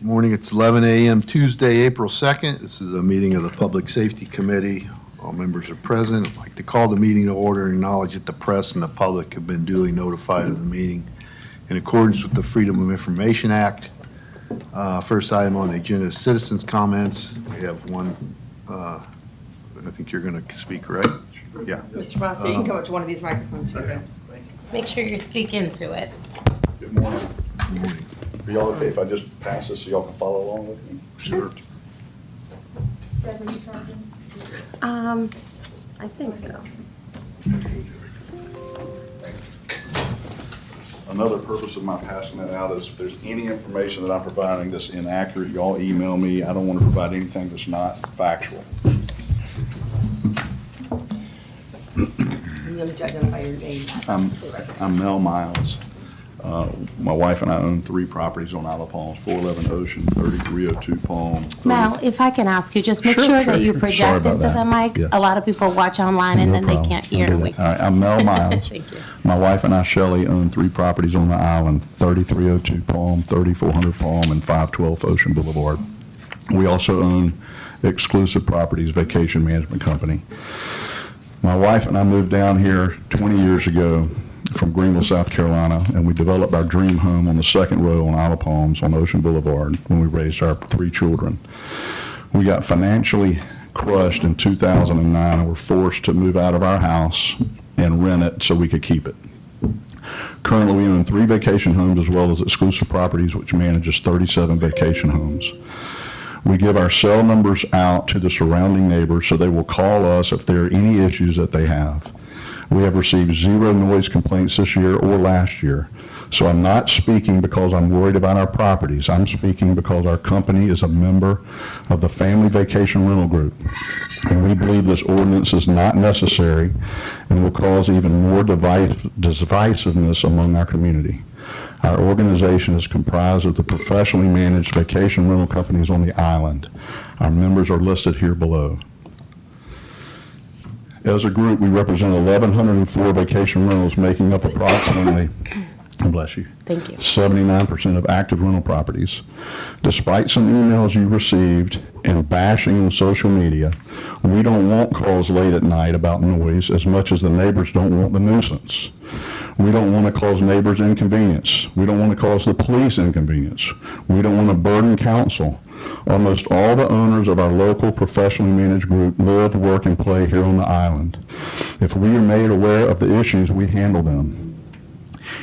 Morning, it's 11 a.m. Tuesday, April 2nd. This is a meeting of the Public Safety Committee. All members are present. I'd like to call the meeting to order and acknowledge that the press and the public have been duly notified of the meeting in accordance with the Freedom of Information Act. First item on the agenda is citizens' comments. We have one. I think you're going to speak, right? Yeah. Mr. Foster, you can come up to one of these microphones here, guys. Make sure you speak into it. Good morning. Good morning. Are y'all okay if I just pass this so y'all can follow along with me? Sure. I think so. Another purpose of my passing that out is if there's any information that I'm providing that's inaccurate, y'all email me. I don't want to provide anything that's not factual. You need to identify your name. I'm Mel Miles. My wife and I own 3 properties on Isle of Palms, 411 Ocean, 3302 Palm. Mel, if I can ask you, just make Sure, sure sure. that you Sorry project about into the that. mic. Yeah. A lot of people watch online and No then they problem. can't I'll hear. do that. All right, I'm Mel Miles. Thank you. My wife and I, Shelley, own 3 properties on the island, 3302 Palm, 3400 Palm, and 512 Ocean Boulevard. We also own Exclusive Properties Vacation Management Company. My wife and I moved down here 20 years ago from Greenville, South Carolina, and we developed our dream home on the second row on Isle of Palms on Ocean Boulevard when we raised our 3 children. We got financially crushed in 2009 and were forced to move out of our house and rent it so we could keep it. Currently, we own 3 vacation homes as well as Exclusive Properties, which manages 37 vacation homes. We give our cell numbers out to the surrounding neighbors so they will call us if there are any issues that they have. We have received 0 noise complaints this year or last year. So I'm not speaking because I'm worried about our properties. I'm speaking because our company is a member of the Family Vacation Rental Group. And we believe this ordinance is not necessary and will cause even more divisiveness among our community. Our organization is comprised of the professionally managed vacation rental companies on the island. Our members are listed here below. As a group, we represent 1,104 vacation rentals, making up approximately, bless you, Thank you. 79% of active rental properties. Despite some emails you received and bashing on social media, we don't want calls late at night about noise as much as the neighbors don't want the nuisance. We don't want to cause neighbors inconvenience. We don't want to cause the police inconvenience. We don't want to burden council. Almost all the owners of our local professionally managed group live, work, and play here on the island. If we are made aware of the issues, we handle them.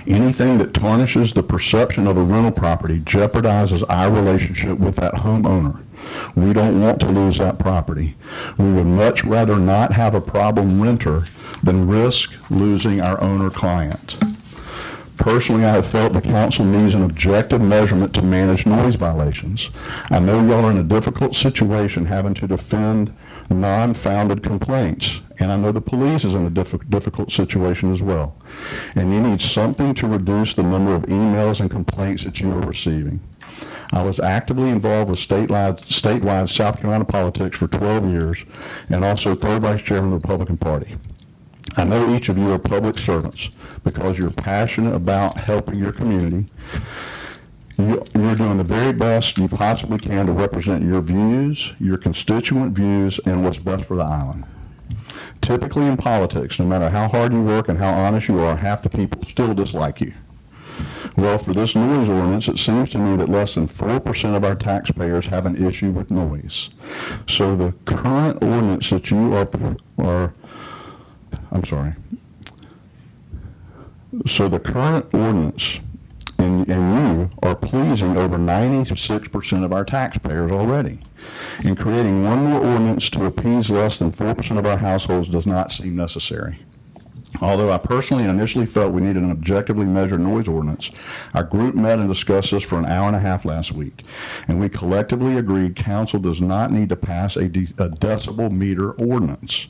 Anything that tarnishes the perception of a rental property jeopardizes our relationship with that homeowner. We don't want to lose that property. We would much rather not have a problem renter than risk losing our owner client. Personally, I have felt the council needs an objective measurement to manage noise violations. I know y'all are in a difficult situation having to defend non-founded complaints, and I know the police is in a difficult situation as well. And you need something to reduce the number of emails and complaints that you are receiving. I was actively involved with statewide South Carolina politics for 12 years and also 3rd Vice Chairman of the Republican Party. I know each of you are public servants because you're passionate about helping your community. You're doing the very best you possibly can to represent your views, your constituent views, and what's best for the island. Typically in politics, no matter how hard you work and how honest you are, half the people still dislike you. Well, for this noise ordinance, it seems to me that less than 4% of our taxpayers have an issue with noise. So the current ordinance that you So the current ordinance and you are pleasing over 96% of our taxpayers already. And creating one more ordinance to appease less than 4% of our households does not seem necessary. Although I personally initially felt we needed an objectively measured noise ordinance, our group met and discussed this for an hour and a half last week, and we collectively agreed council does not need to pass a decibel meter ordinance.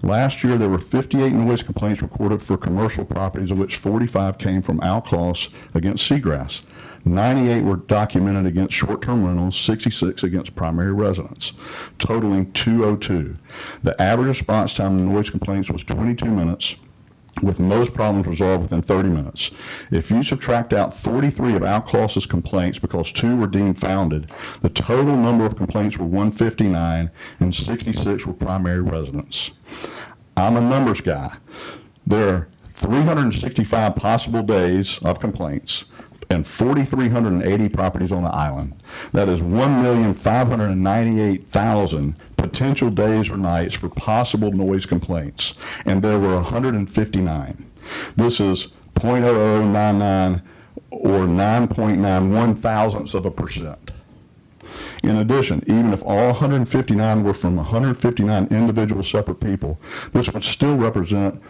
Last year, there were 58 noise complaints recorded for commercial properties, of which 45 came from outclaws against seagrass. 98 were documented against short-term rentals, 66 against primary residents, totaling 202. The average response time to noise complaints was 22 minutes. with most problems resolved within 30 minutes. If you subtract out 43 of Al Claus's complaints because 2 were deemed founded, the total number of complaints were 159 and 66 were primary residents. I'm a numbers guy. There are 365 possible days of complaints and 4,380 properties on the island. That is 1,598,000 potential days or nights for possible noise complaints, and there were 159. This is 0.0099 or 9.91 thousandths of a percent. In addition, even if all 159 were from 159 individual separate people, this would still represent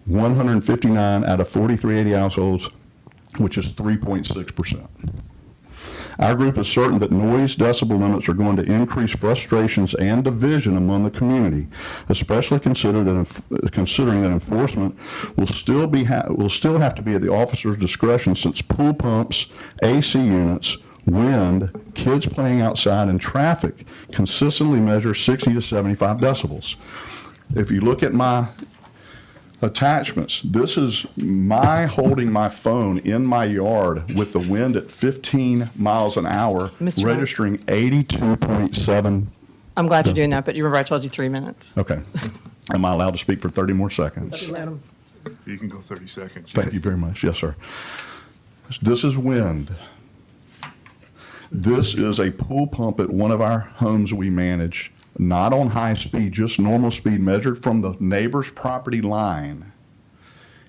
159 out of 4,380 households, which is 3.6%. Our group is certain that noise decibel limits are going to increase frustrations and division among the community, especially considering that enforcement will still have to be at the officer's discretion, since pool pumps, AC units, wind, kids playing outside, and traffic consistently measure 60 to 75 decibels. If you look at my attachments, this is my holding my phone in my yard with the wind at 15 miles an hour, Mr. registering 82.7. I'm glad you're doing that, but you remember I told you 3 minutes. Okay. Am I allowed to speak for 30 more seconds? You can go 30 seconds. Thank you very much. Yes, sir. This is wind. This is a pool pump at one of our homes we manage, not on high speed, just normal speed, measured from the neighbor's property line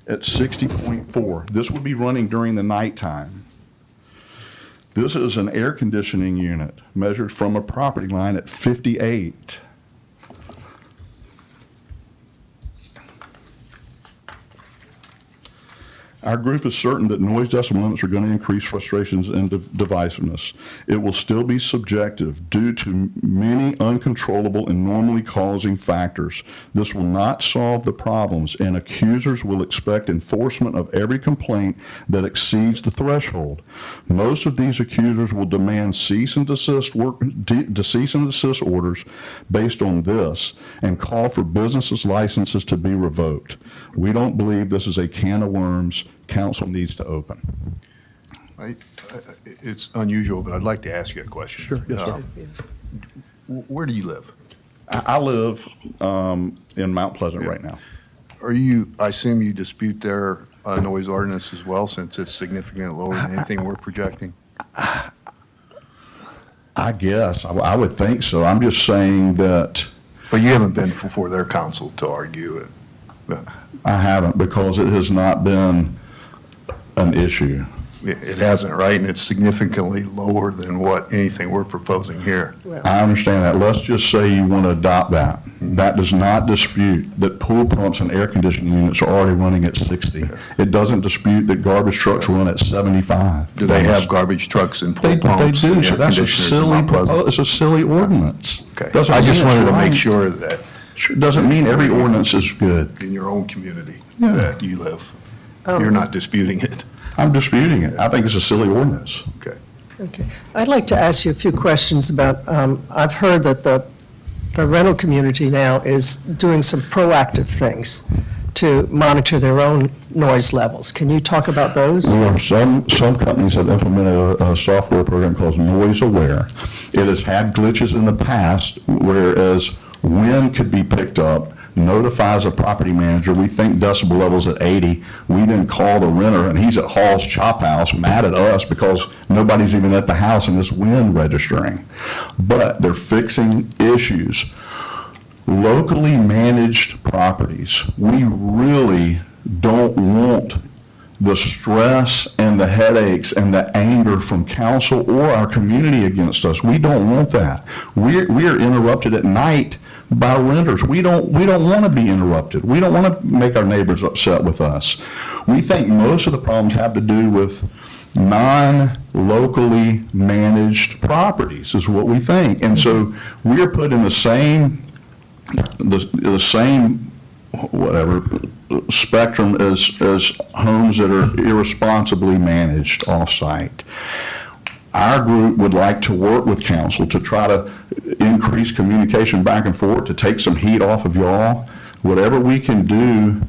at 60.4. This would be running during the nighttime. This is an air conditioning unit measured from a property line at 58. Our group is certain that noise decibel limits are going to increase frustrations and divisiveness. It will still be subjective due to many uncontrollable and normally causing factors. This will not solve the problems, and accusers will expect enforcement of every complaint that exceeds the threshold. Most of these accusers will demand cease and desist orders based on this and call for businesses' licenses to be revoked. We don't believe this is a can of worms council needs to open. It's unusual, but I'd like to ask you a question. Sure, yes, sir. Where do you live? I live in Mount Pleasant right now. I assume you dispute their noise ordinance as well, since it's significantly lower than anything we're projecting? I guess, I would think so. I'm just saying that But you haven't been before their council to argue it? I haven't, because it has not been an issue. It hasn't, right? And it's significantly lower than what anything we're proposing here. I understand that. Let's just say you want to adopt that. That does not dispute that pool pumps and air conditioning units are already running at 60. It doesn't dispute that garbage trucks run at 75. Do they have garbage trucks and pool They pumps? do, and so air that's a conditioners in silly, Mount Pleasant? it's a silly ordinance. Okay, Doesn't I just mean it's wanted to make right. sure that Doesn't mean every ordinance is good. in your own community Yeah. that you live, you're not disputing it. I'm disputing it. I think it's a silly ordinance. Okay. Okay. I'd like to ask you a few questions about, I've heard that the rental community now is doing some proactive things to monitor their own noise levels. Can you talk about those? There are some companies that implemented a software program called Noise Aware. It has had glitches in the past, whereas wind could be picked up, notifies a property manager, we think decibel levels at 80, we then call the renter, and he's at Hall's Chop House, mad at us because nobody's even at the house and it's wind registering. But they're fixing issues. Locally managed properties, we really don't want the stress and the headaches and the anger from council or our community against us. We don't want that. We are interrupted at night by renters. We don't want to be interrupted. We don't want to make our neighbors upset with us. We think most of the problems have to do with non-locally managed properties is what we think. And so we are put in the same whatever spectrum as homes that are irresponsibly managed off-site. Our group would like to work with council to try to increase communication back and forth, to take some heat off of y'all. Whatever we can do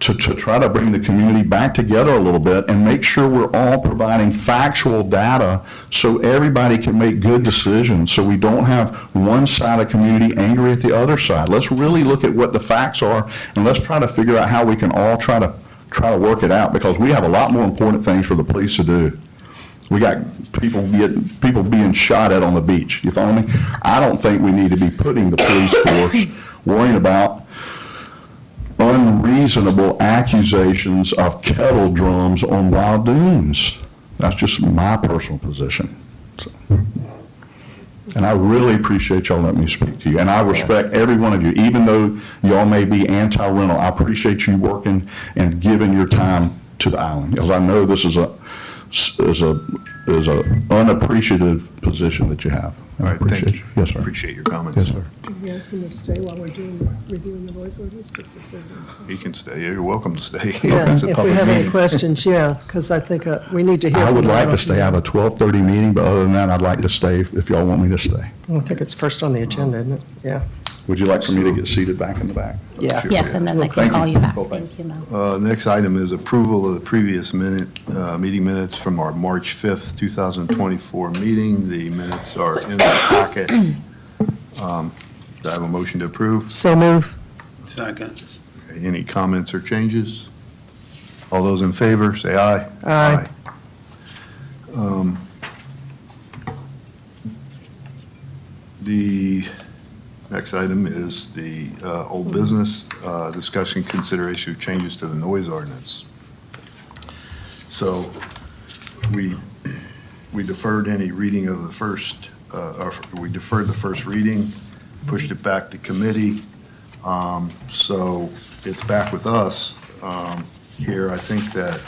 to try to bring the community back together a little bit and make sure we're all providing factual data so everybody can make good decisions, so we don't have one side of the community angry at the other side. Let's really look at what the facts are, and let's try to figure out how we can all try to work it out, because we have a lot more important things for the police to do. We got people being shot at on the beach, you follow me? I don't think we need to be putting the police force worrying about unreasonable accusations of kettle drums on wild dunes. That's just my personal position. So. And I really appreciate y'all letting me speak to you. And I respect every one of you, even though y'all may be anti-rental. I appreciate you working and giving your time to the island, because I know this is a unappreciative position that you have. All right, thank you. Yes, sir. Appreciate your comments. Yes, sir. Can we ask him to stay while we're reviewing the noise ordinance? Just to stay there? You can stay. You're welcome to stay. Yeah, It's a if we public have any meeting. questions, yeah, because I think we need to hear. I from would the like to rental stay. I have a 12:30 meeting, but other than that, I'd like to stay if y'all want me to stay. I think it's first on the agenda, isn't it? Yeah. Would you like for me to get seated back in the back? Yeah. Sure. Yes, and then they can Thank call you. you back. Well, thank Thank you, Mel. Next item is approval of the previous meeting minutes from our March 5th, 2024 meeting. The minutes are in the packet. Do I have a motion to approve? So move. Second. Okay, any comments or changes? All those in favor, say aye. Aye. The next item is the old business, discussion consideration of changes to the noise ordinance. So we deferred any reading of the first, we deferred the first reading, pushed it back to committee. So it's back with us here. I think that,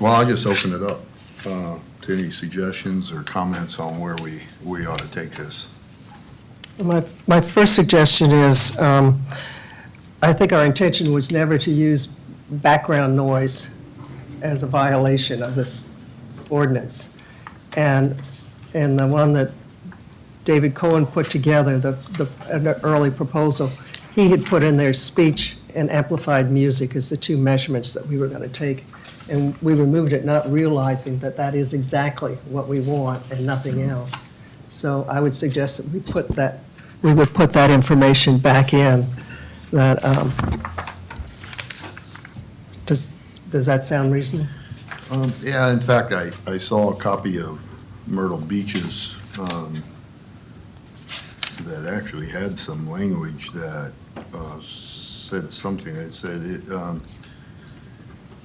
well, I'll just open it up to any suggestions or comments on where we ought to take this. My first suggestion is, I think our intention was never to use background noise as a violation of this ordinance. And the one that David Cohen put together, an early proposal, he had put in there speech and amplified music as the two measurements that we were going to take. And we removed it, not realizing that that is exactly what we want and nothing else. So I would suggest that we would put that information back in. That does that sound reasonable? Yeah, in fact, I saw a copy of Myrtle Beach's that actually had some language that said something. It said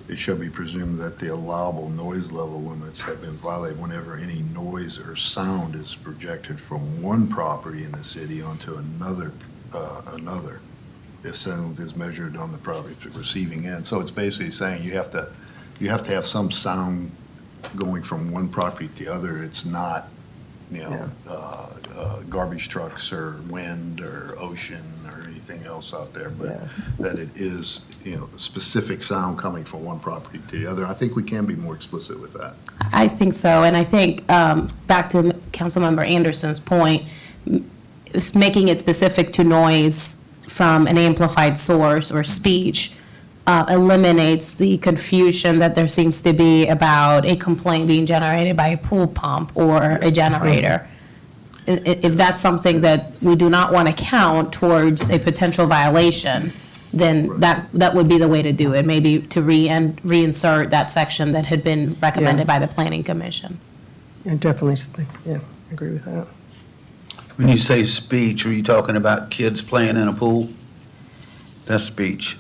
it shall be presumed that the allowable noise level limits have been violated whenever any noise or sound is projected from one property in the city onto another, if sound is measured on the property receiving end. So it's basically saying you have to have some sound going from one property to the other. It's not, garbage trucks or wind or ocean or anything else out there, but Yeah. that it is, specific sound coming from one property to the other. I think we can be more explicit with that. I think so, and I think, back to Councilmember Anderson's point, making it specific to noise from an amplified source or speech eliminates the confusion that there seems to be about a complaint being generated by a pool pump or a generator. If that's something that we do not want to count towards a potential violation, then that would be the way to do it, maybe to reinsert that section that had been recommended by the Planning Commission. I definitely think, yeah, I agree with that. When you say speech, are you talking about kids playing in a pool? That's speech.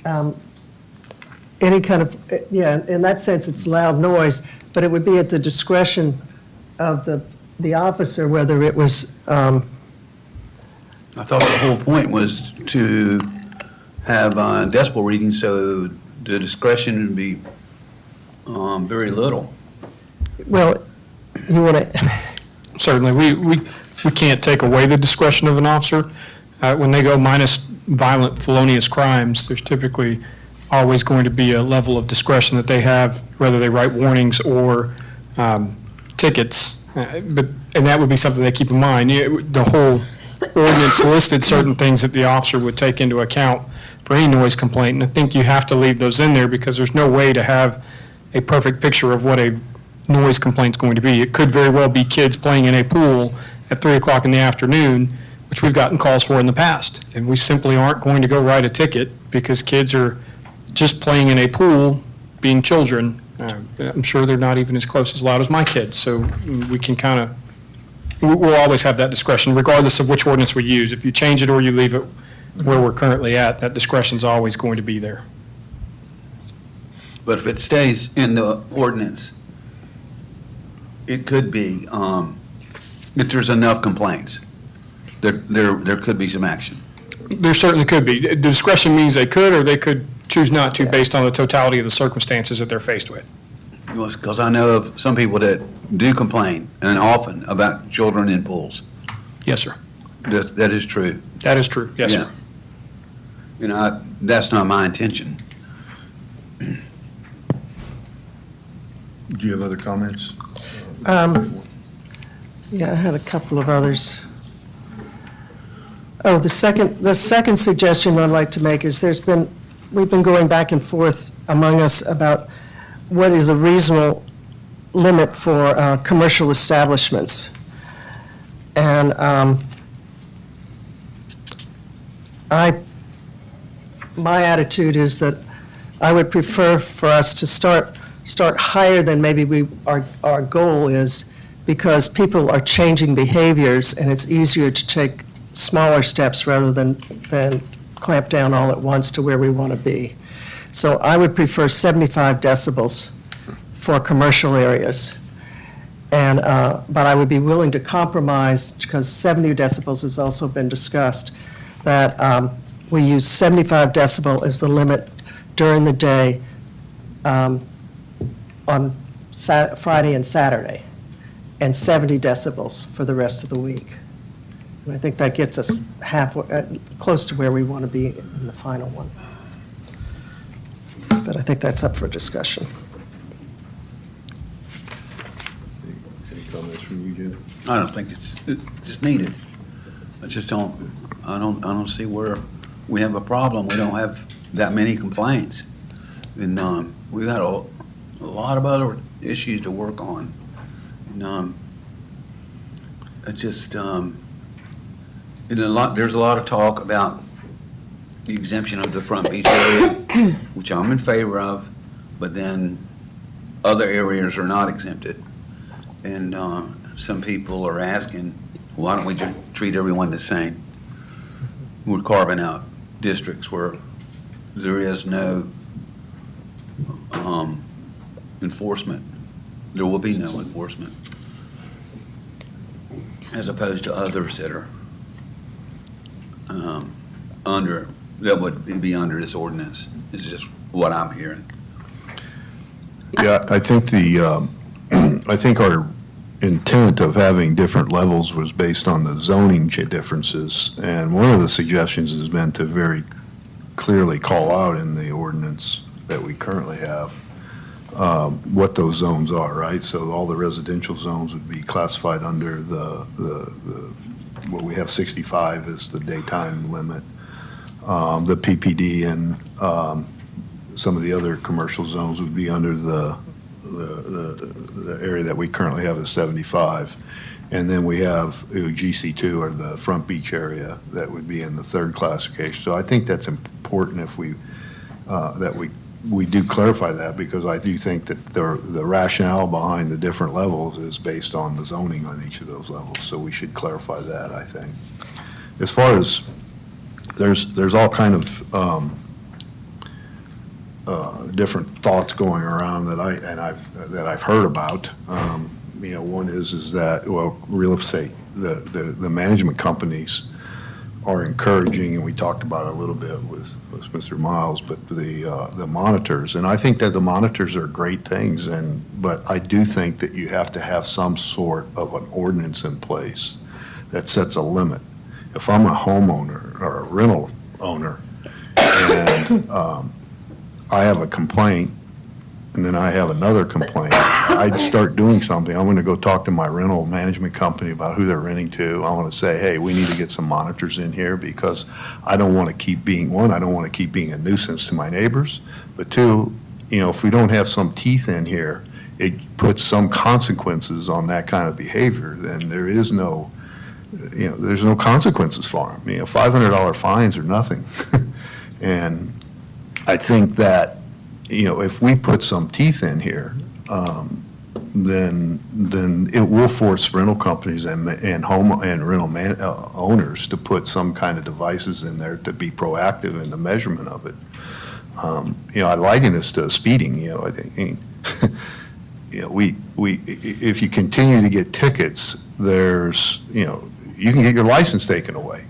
Any kind of, yeah, in that sense, it's loud noise, but it would be at the discretion of the officer whether it was, I thought the whole point was to have decibel readings, so the discretion would be very little. well, you want to, Certainly, we can't take away the discretion of an officer. When they go minus violent felonious crimes, there's typically always going to be a level of discretion that they have, whether they write warnings or tickets. And that would be something they keep in mind. The whole ordinance listed certain things that the officer would take into account for any noise complaint, and I think you have to leave those in there because there's no way to have a perfect picture of what a noise complaint's going to be. It could very well be kids playing in a pool at 3 o'clock in the afternoon, which we've gotten calls for in the past, and we simply aren't going to go write a ticket because kids are just playing in a pool, being children. I'm sure they're not even as close as loud as my kids, so we can kind of, we'll always have that discretion regardless of which ordinance we use. If you change it or you leave it where we're currently at, that discretion's always going to be there. But if it stays in the ordinance, it could be, if there's enough complaints, there could be some action. There certainly could be. The discretion means they could or they could choose not to based on the totality of the circumstances that they're faced with. Because I know of some people that do complain, and often, about children in pools. Yes, sir. That is true. That is true. Yes, sir. Yeah. You know, that's not my intention. Do you have other comments? Yeah, I had a couple of others. Oh, the second suggestion I'd like to make is we've been going back and forth among us about what is a reasonable limit for commercial establishments. And my attitude is that I would prefer for us to start higher than maybe our goal is, because people are changing behaviors, and it's easier to take smaller steps rather than clamp down all at once to where we want to be. So I would prefer 75 decibels for commercial areas. And, but I would be willing to compromise, because 70 decibels has also been discussed, that we use 75 decibel as the limit during the day on Friday and Saturday, and 70 decibels for the rest of the week. And I think that gets us halfway, close to where we want to be in the final one. But I think that's up for discussion. Any comments from you, Jim? I don't think it's needed. I don't see where we have a problem. We don't have that many complaints. And we've had a lot of other issues to work on. And there's a lot of talk about the exemption of the front beach area, which I'm in favor of, but then other areas are not exempted. And some people are asking, why don't we just treat everyone the same? We're carving out districts where there is no enforcement. There will be no enforcement, as opposed to others that are that would be under this ordinance. Is just what I'm hearing. Yeah, I think I think our intent of having different levels was based on the zoning differences. And one of the suggestions has been to very clearly call out in the ordinance that we currently have what those zones are, right? So all the residential zones would be classified under what we have 65 is the daytime limit. The PPD and some of the other commercial zones would be under the area that we currently have is 75. And then we have GC2, or the front beach area, that would be in the third classification. So I think that's important if we do clarify that, because I do think that the rationale behind the different levels is based on the zoning on each of those levels. So we should clarify that, I think. As far as, there's all kind of different thoughts going around that I've heard about. One is that, well, real estate, the management companies are encouraging, and we talked about it a little bit with Mr. Miles, but the monitors, and I think that the monitors are great things, but I do think that you have to have some sort of an ordinance in place that sets a limit. If I'm a homeowner or a rental owner, and I have a complaint, and then I have another complaint, I'd start doing something. I'm gonna go talk to my rental management company about who they're renting to. I wanna say, hey, we need to get some monitors in here because I don't wanna keep being, one, I don't wanna keep being a nuisance to my neighbors, but two, if we don't have some teeth in here, it puts some consequences on that kind of behavior, then there is no, there's no consequences for them. $500 fines are nothing. And I think that, if we put some teeth in here, then it will force rental companies and rental owners to put some kind of devices in there to be proactive in the measurement of it. I liken this to speeding. I think, if you continue to get tickets, there's, you can get your license taken away.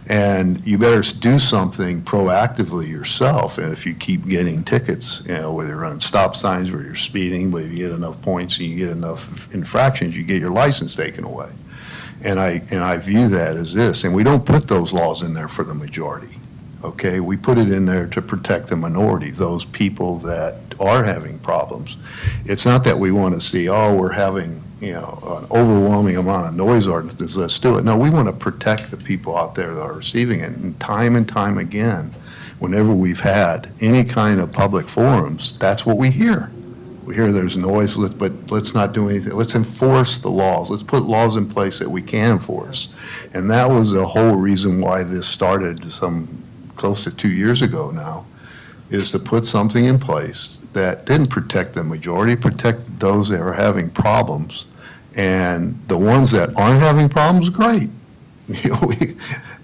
And you better do something proactively yourself. And if you keep getting tickets, whether you're running stop signs, where you're speeding, whether you get enough points and you get enough infractions, you get your license taken away. And I view that as this. And we don't put those laws in there for the majority. Okay, we put it in there to protect the minority, those people that are having problems. It's not that we want to see, we're having, an overwhelming amount of noise ordinances, let's do it. No, we want to protect the people out there that are receiving it. And time again, whenever we've had any kind of public forums, that's what we hear. We hear there's noise, but let's not do anything. Let's enforce the laws. Let's put laws in place that we can enforce. And that was the whole reason why this started close to 2 years ago now, is to put something in place that didn't protect the majority, protect those that are having problems. And the ones that aren't having problems, great.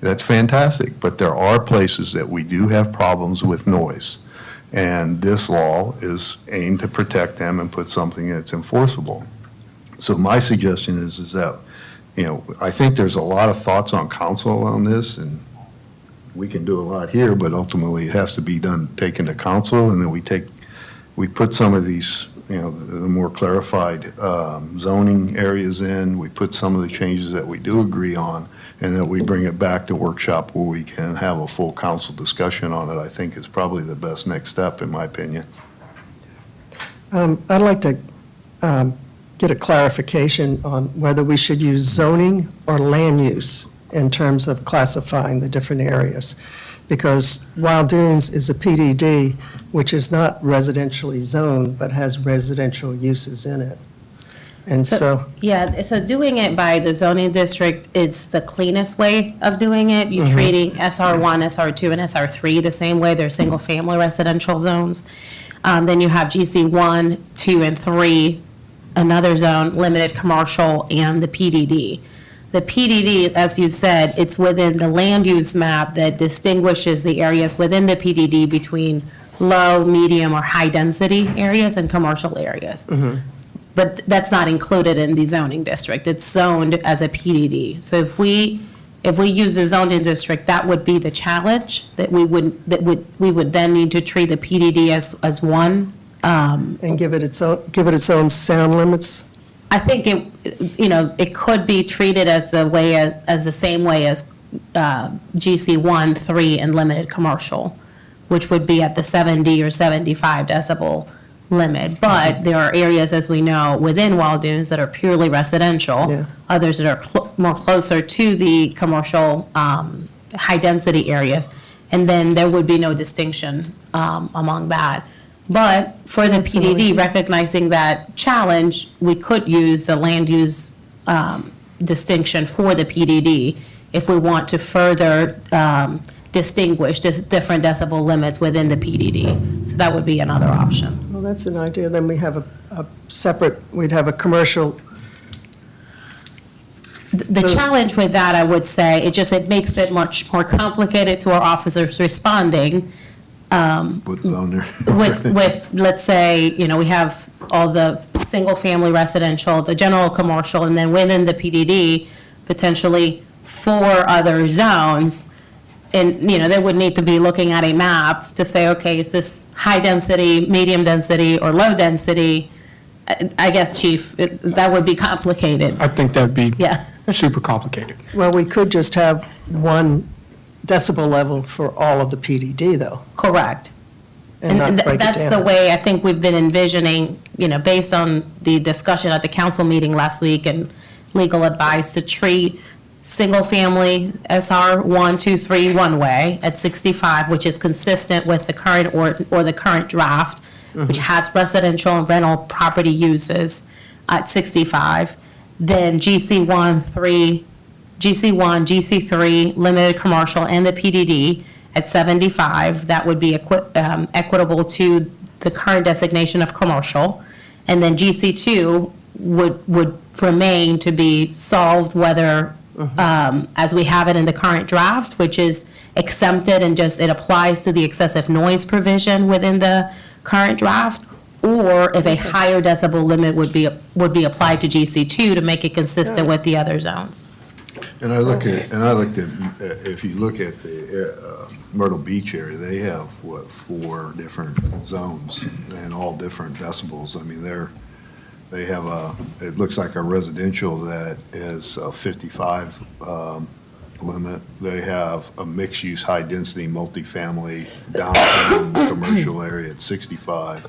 That's fantastic. But there are places that we do have problems with noise. And this law is aimed to protect them and put something that's enforceable. So my suggestion is that, I think there's a lot of thoughts on council on this, and we can do a lot here, but ultimately it has to be taken to council, and then we put some of these, the more clarified zoning areas in, we put some of the changes that we do agree on, and then we bring it back to workshop where we can have a full council discussion on it. I think is probably the best next step, in my opinion. I'd like to get a clarification on whether we should use zoning or land use in terms of classifying the different areas. Because Wild Dunes is a PDD, which is not residentially zoned, but has residential uses in it. And so, Yeah, so doing it by the zoning district, it's the cleanest way of doing it. You're treating SR1, SR2, and SR3 the same way. They're single-family residential zones. Then you have GC1, 2, and 3, another zone, limited commercial, and the PDD. The PDD, as you said, it's within the land use map that distinguishes the areas within the PDD between low, medium, or high-density areas and commercial areas. But that's not included in the zoning district. It's zoned as a PDD. So if we use the zoning district, that would be the challenge, that we would then need to treat the PDD as one. and give it its own sound limits? I think it could be treated as the same way as GC1, 3, and limited commercial, which would be at the 70 or 75 decibel limit. But there are areas, as we know, within Wild Dunes that are purely residential. Yeah. Others that are more closer to the commercial, high-density areas. And then there would be no distinction among that. But for the PDD, recognizing that challenge, we could use the land use distinction for the PDD if we want to further distinguish different decibel limits within the PDD. So that would be another option. Well, that's an idea. Then we have we'd have a commercial. The challenge with that, I would say, it makes it much more complicated to our officers responding. With zoner. With, let's say, we have all the single-family residential, the general commercial, and then within the PDD, potentially 4 other zones. And, they would need to be looking at a map to say, okay, is this high density, medium density, or low density? I guess, Chief, that would be complicated. I think that'd be Yeah. super complicated. Well, we could just have one decibel level for all of the PDD, though. Correct. and not break it down. That's the way I think we've been envisioning, based on the discussion at the council meeting last week and legal advice, to treat single-family SR 1, 2, 3 one-way at 65, which is consistent with the current or the current draft, which has residential and rental property uses at 65. Then GC1, GC3, limited commercial, and the PDD at 75. That would be equitable to the current designation of commercial. And then GC2 would remain to be solved whether, as we have it in the current draft, which is exempted and just, it applies to the excessive noise provision within the current draft, or if a higher decibel limit would be applied to GC2 to make it consistent with the other zones. And I looked at, if you look at the Myrtle Beach area, they have, 4 different zones and all different decibels. I mean, they have it looks like a residential that is a 55 limit. They have a mixed-use, high-density, multifamily downtown commercial area at 65.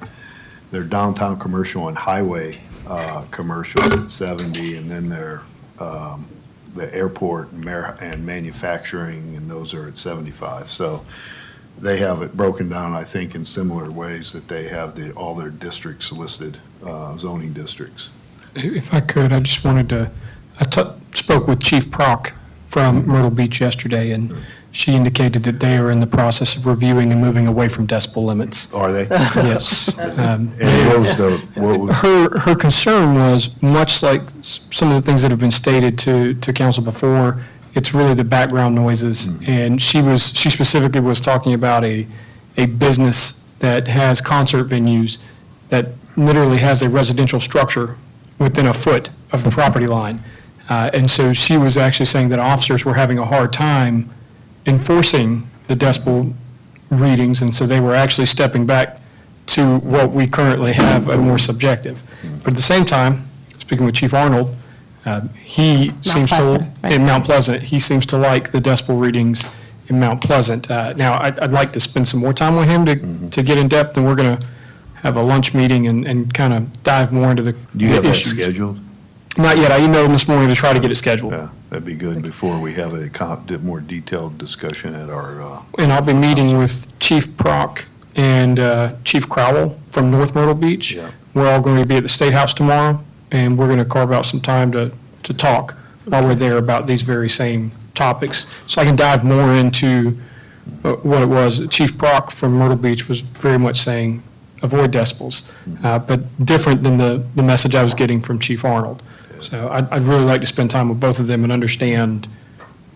Their downtown commercial and highway commercial at 70, and then their the airport and manufacturing, and those are at 75. So they have it broken down, I think, in similar ways that they have all their districts listed, zoning districts. If I could, I just wanted to, spoke with Chief Proc from Myrtle Beach yesterday, and she indicated that they are in the process of reviewing and moving away from decibel limits. Are they? Yes. And what was, Her concern was, much like some of the things that have been stated to council before, it's really the background noises. And she specifically was talking about a business that has concert venues that literally has a residential structure within a foot of the property line. And so she was actually saying that officers were having a hard time enforcing the decibel readings, and so they were actually stepping back to what we currently have, a more subjective. But at the same time, speaking with Chief Arnold, he seems to, Pleasant, right. in Mount Pleasant, he seems to like the decibel readings in Mount Pleasant. Now, I'd like to spend some more time with him to get in depth, and we're going to have a lunch meeting and kind of dive more into the issues. do you have that scheduled? Not yet. I emailed him this morning to try to get it scheduled. Yeah, that'd be good before we have a more detailed discussion at our, And I'll be meeting with Chief Proc and Chief Crowell from North Myrtle Beach. Yeah. We're all going to be at the State House tomorrow, and we're going to carve out some time to talk while we're there about these very same topics. So I can dive more into what it was. Chief Proc from Myrtle Beach was very much saying, avoid decibels, but different than the message I was getting from Chief Arnold. So I'd really like to spend time with both of them and understand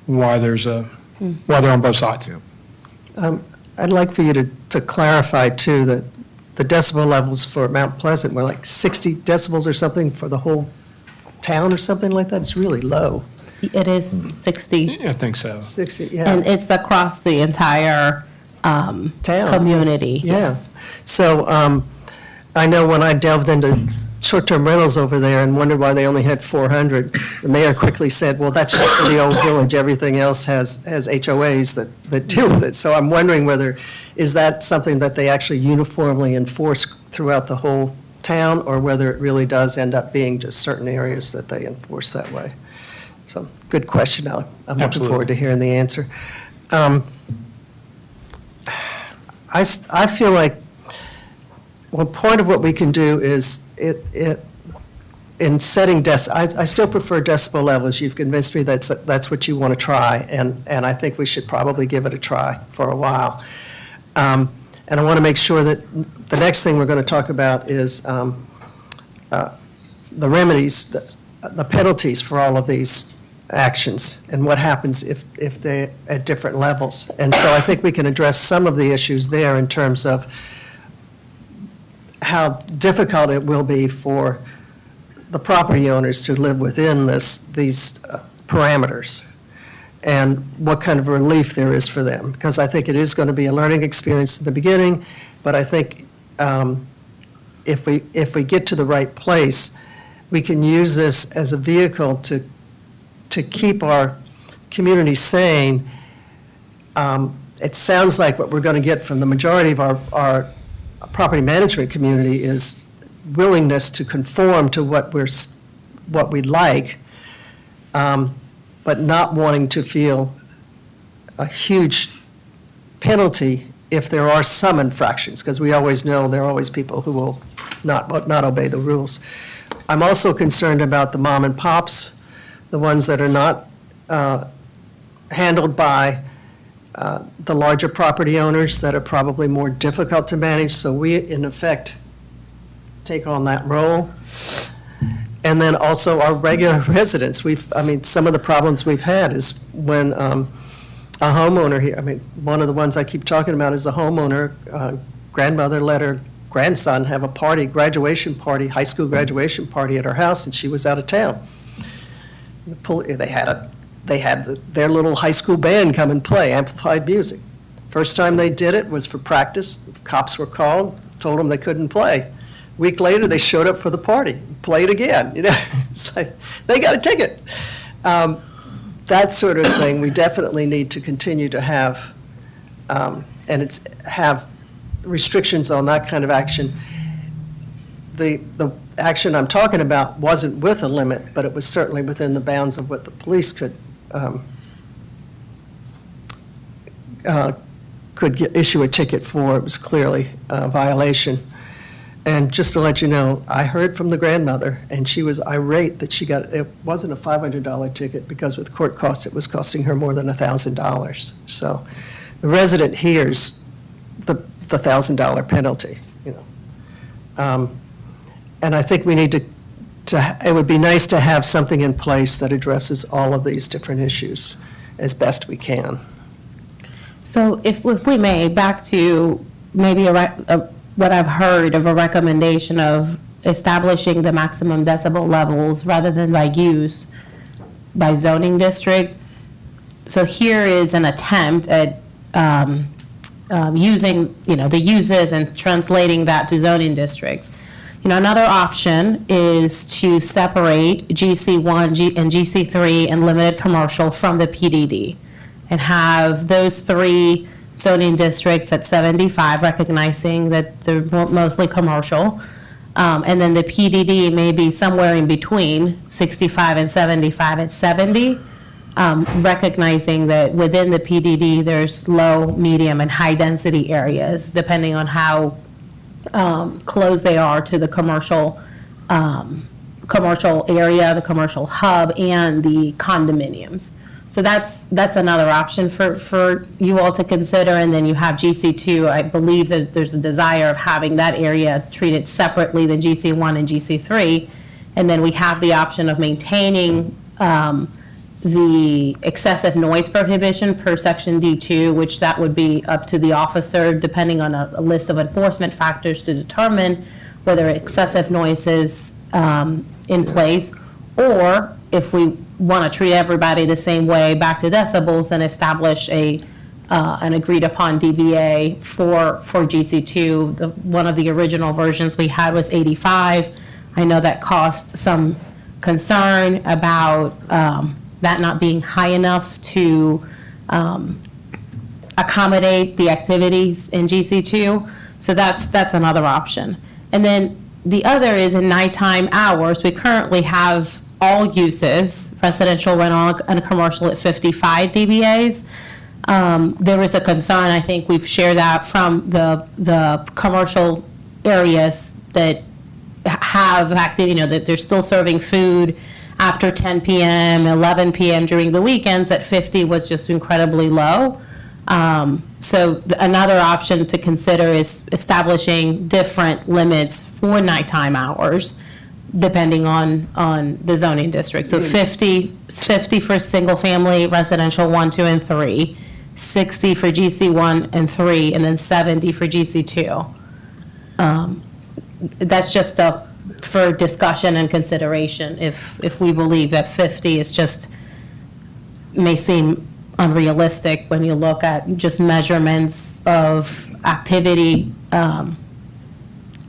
why they're on both sides. Yeah. I'd like for you to clarify, too, that the decibel levels for Mount Pleasant were like 60 decibels or something for the whole town or something like that. It's really low. It is 60, I think so. 60, and yeah. it's across the entire Town. community, Yeah. yes. So I know when I delved into short-term rentals over there and wondered why they only had 400, the mayor quickly said, well, that's just for the old village. Everything else has HOAs that deal with it. So I'm wondering is that something that they actually uniformly enforce throughout the whole town, or whether it really does end up being just certain areas that they enforce that way? So, good question. I'm looking Absolutely. forward to hearing the answer. I feel like, well, part of what we can do is in setting I still prefer decibel levels. You've convinced me that's what you want to try, and I think we should probably give it a try for a while. And I want to make sure that the next thing we're going to talk about is the remedies, the penalties for all of these actions, and what happens if they're at different levels. And so I think we can address some of the issues there in terms of how difficult it will be for the property owners to live within these parameters, and what kind of relief there is for them. Because I think it is going to be a learning experience in the beginning, but I think if we get to the right place, we can use this as a vehicle to keep our community sane. It sounds like what we're going to get from the majority of our property management community is willingness to conform to what what we like, but not wanting to feel a huge penalty if there are some infractions, because we always know there are always people who will not obey the rules. I'm also concerned about the mom and pops, the ones that are not handled by the larger property owners that are probably more difficult to manage. So we, in effect, take on that role. And then also our regular residents. Some of the problems we've had is when a homeowner here, one of the ones I keep talking about is a homeowner, grandmother let her grandson have a party, graduation party, high school graduation party at her house, and she was out of town. They had their little high school band come and play amplified music. First time they did it was for practice. The cops were called, told them they couldn't play. Week later, they showed up for the party, played again. It's like they got a ticket. That sort of thing we definitely need to continue to have, have restrictions on that kind of action. The action I'm talking about wasn't with a limit, but it was certainly within the bounds of what the police could issue a ticket for. It was clearly a violation. And just to let you know, I heard from the grandmother, and she was irate that it wasn't a $500 ticket, because with court costs, it was costing her more than $1,000. So the resident hears the $1,000 penalty, and I think we need to, it would be nice to have something in place that addresses all of these different issues as best we can. So if we may, back to maybe what I've heard of a recommendation of establishing the maximum decibel levels rather than by use, by zoning district. So here is an attempt at using, the uses and translating that to zoning districts. Another option is to separate GC1 and GC3 and limited commercial from the PDD and have those three zoning districts at 75, recognizing that they're mostly commercial. And then the PDD may be somewhere in between 65 and 75 at 70, recognizing that within the PDD, there's low, medium, and high-density areas, depending on how close they are to the commercial area, the commercial hub, and the condominiums. So that's another option for you all to consider. And then you have GC2. I believe that there's a desire of having that area treated separately than GC1 and GC3. And then we have the option of maintaining the excessive noise prohibition per section D2, which that would be up to the officer, depending on a list of enforcement factors to determine whether excessive noise is in place, or if we want to treat everybody the same way, back to decibels, and establish an agreed upon DBA for GC2. One of the original versions we had was 85. I know that caused some concern about that not being high enough to accommodate the activities in GC2. So that's another option. And then the other is in nighttime hours. We currently have all uses, residential, rental, and commercial at 55 dBAs. There is a concern, I think we've shared that from the commercial areas that have acted, that they're still serving food after 10 p.m., 11 p.m. during the weekends. At 50 was just incredibly low. So another option to consider is establishing different limits for nighttime hours, depending on the zoning district. So 50 for single family residential 1, 2, and 3, 60 for GC 1 and 3, and then 70 for GC 2. That's just for discussion and consideration. If we believe that 50 is just, may seem unrealistic when you look at just measurements of activity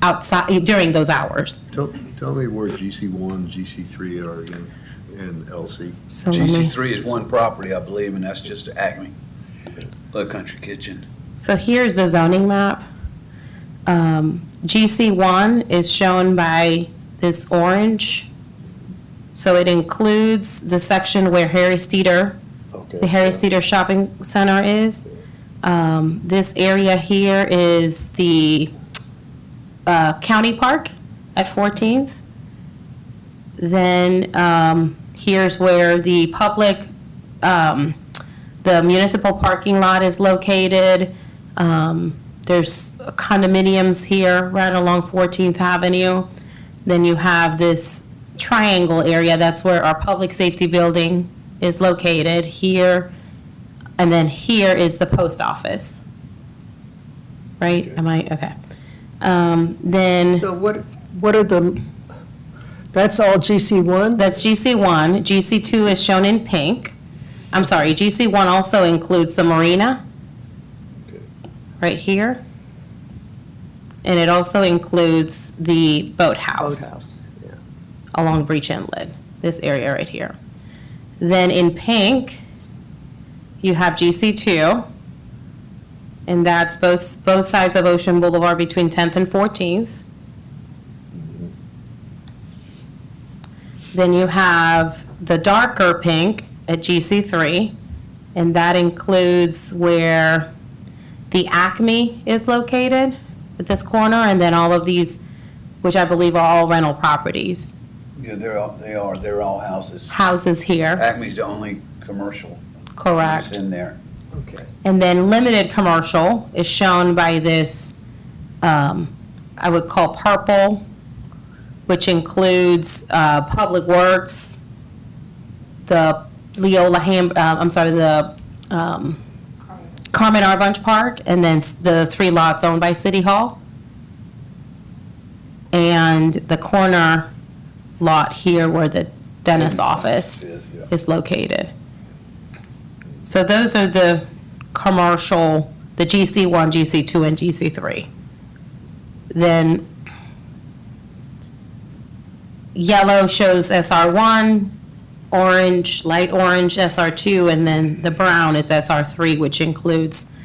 outside during those hours. Tell me where GC1, GC3 are again, and LC. So let me- GC3 is one property, I believe, and that's just Acme, Low Country Kitchen. So here's the zoning map. GC1 is shown by this orange. So it includes the section where Harry Steeder, the Harry Steeder Shopping Center is. This area here is the county park at 14th. Then here's where the public, the municipal parking lot is located. There's condominiums here right along 14th Avenue. Then you have this triangle area, that's where our public safety building is located here. And then here is the post office. Right, am I, okay. Then, So what are the, that's all GC1? that's GC1. GC2 is shown in pink. I'm sorry, GC1 also includes the marina, right here. And it also includes the boathouse. Boathouse, yeah. Along Breach Inlet, this area right here. Then in pink, you have GC2, and that's both sides of Ocean Boulevard between 10th and 14th. Then you have the darker pink at GC3, and that includes where the Acme is located at this corner, and then all of these, which I believe are all rental properties. Yeah, they're all houses. Houses here. Acme's the only commercial. Correct. That's in there. Okay. And then limited commercial is shown by this, I would call purple, which includes Public Works, the Leola the Carmen R. Bunch Park, and then the 3 lots owned by City Hall. And the corner lot here where the dentist office is located. So those are the commercial, the GC1, GC2, and GC3. Then yellow shows SR1, orange, light orange, SR2, and then the brown is SR3, which includes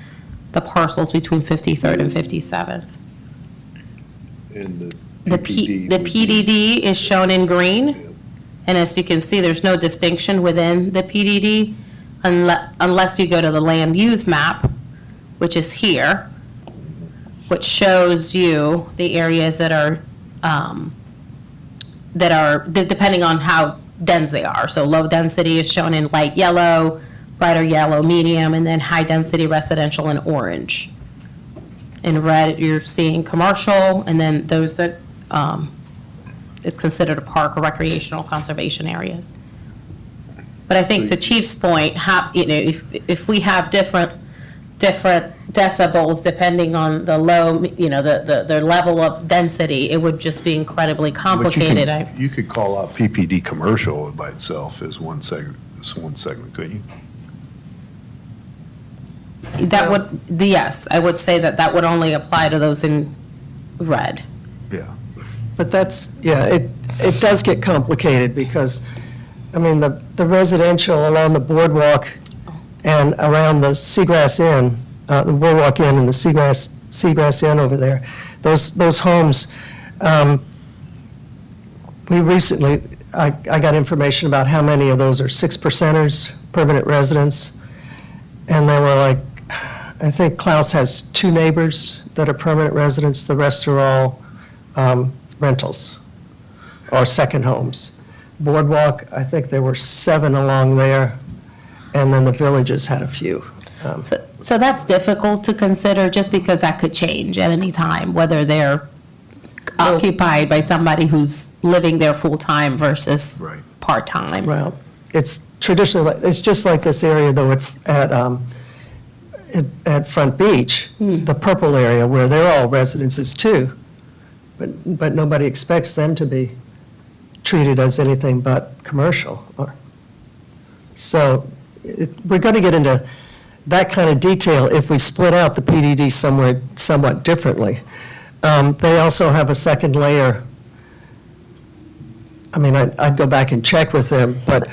the parcels between 53rd and 57th. And The PDD is shown in green, and as you can see, there's no distinction within the PDD unless you go to the land use map, which is here, which shows you the areas that are depending on how dense they are. So low density is shown in light yellow, brighter yellow, medium, and then high density residential in orange. In red, you're seeing commercial, and then those that, it's considered a park or recreational conservation areas. But I think to Chief's point, if we have different decibels depending on the low, the level of density, it would just be incredibly complicated. You could call out PPD commercial by itself as one segment, couldn't you? That would, yes, I would say that would only apply to those in red. Yeah. But that's, yeah, it does get complicated because, I mean, the residential along the boardwalk and around the Seagrass Inn, the Boardwalk Inn and the Seagrass Inn over there, those homes, we recently, I got information about how many of those are 6%ers, permanent residents, and they were like, I think Klaus has 2 neighbors that are permanent residents, the rest are all rentals or second homes. Boardwalk, I think there were 7 along there, and then the villages had a few. So that's difficult to consider just because that could change at any time, whether they're occupied by somebody who's living there full-time versus Right. part-time. Well, it's traditionally, it's just like this area though at Front Beach, the purple area where they're all residences too. But nobody expects them to be treated as anything but commercial. So we're going to get into that kind of detail if we split out the PDD somewhat differently. They also have a second layer. I mean, I'd go back and check with them, but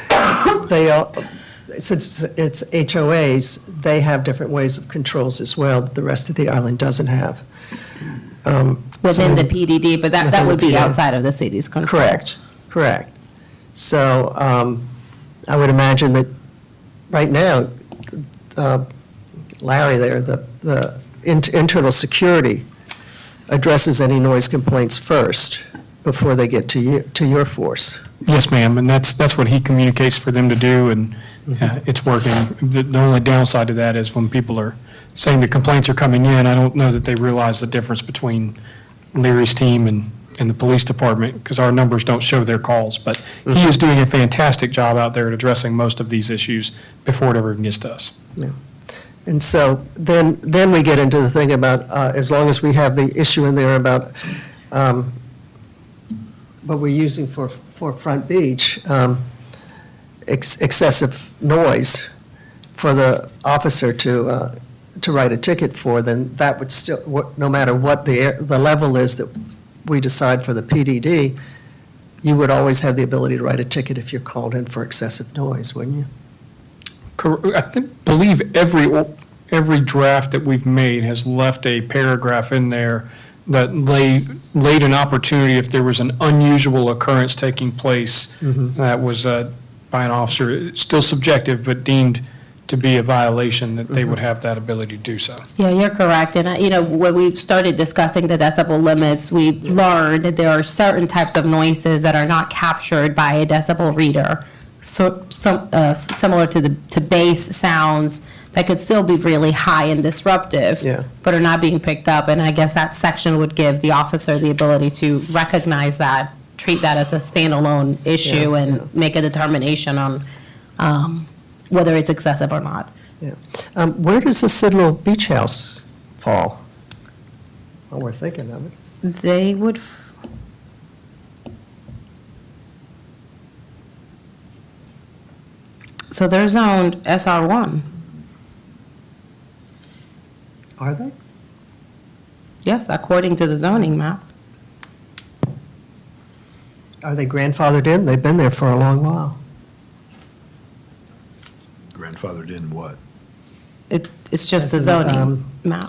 since it's HOAs, they have different ways of controls as well that the rest of the island doesn't have. Within the PDD, but that Within would the be PDD. outside of the city's control. Correct. So I would imagine that right now, Larry there, the internal security addresses any noise complaints first before they get to you, to your force. Yes, ma'am, and that's what he communicates for them to do, and it's working. The only downside to that is when people are saying the complaints are coming in, I don't know that they realize the difference between Leary's team and the police department, because our numbers don't show their calls, but he is doing a fantastic job out there at addressing most of these issues before it ever even gets to us. And so then we get into the thing about, as long as we have the issue in there about what we're using for Front Beach, excessive noise for the officer to write a ticket for, then that would still, no matter what the level is that we decide for the PDD, you would always have the ability to write a ticket if you're called in for excessive noise, wouldn't you? Believe every draft that we've made has left a paragraph in there that laid an opportunity if there was an unusual occurrence taking place that was by an officer, it's still subjective, but deemed to be a violation, that they would have that ability to do so. Yeah, you're correct. And, when we started discussing the decibel limits, we learned that there are certain types of noises that are not captured by a decibel reader. So, similar to bass sounds that could still be really high and disruptive, Yeah. but are not being picked up. And I guess that section would give the officer the ability to recognize that, treat that as a standalone issue, Yeah, and make a determination on whether it's excessive or not. Yeah. Where does the Citadel Beach House fall? Well, we're thinking of it. They would, so they're zoned SR1. Are they? Yes, according to the zoning map. Are they grandfathered in? They've been there for a long while. Grandfathered in what? It's just the As in, zoning map.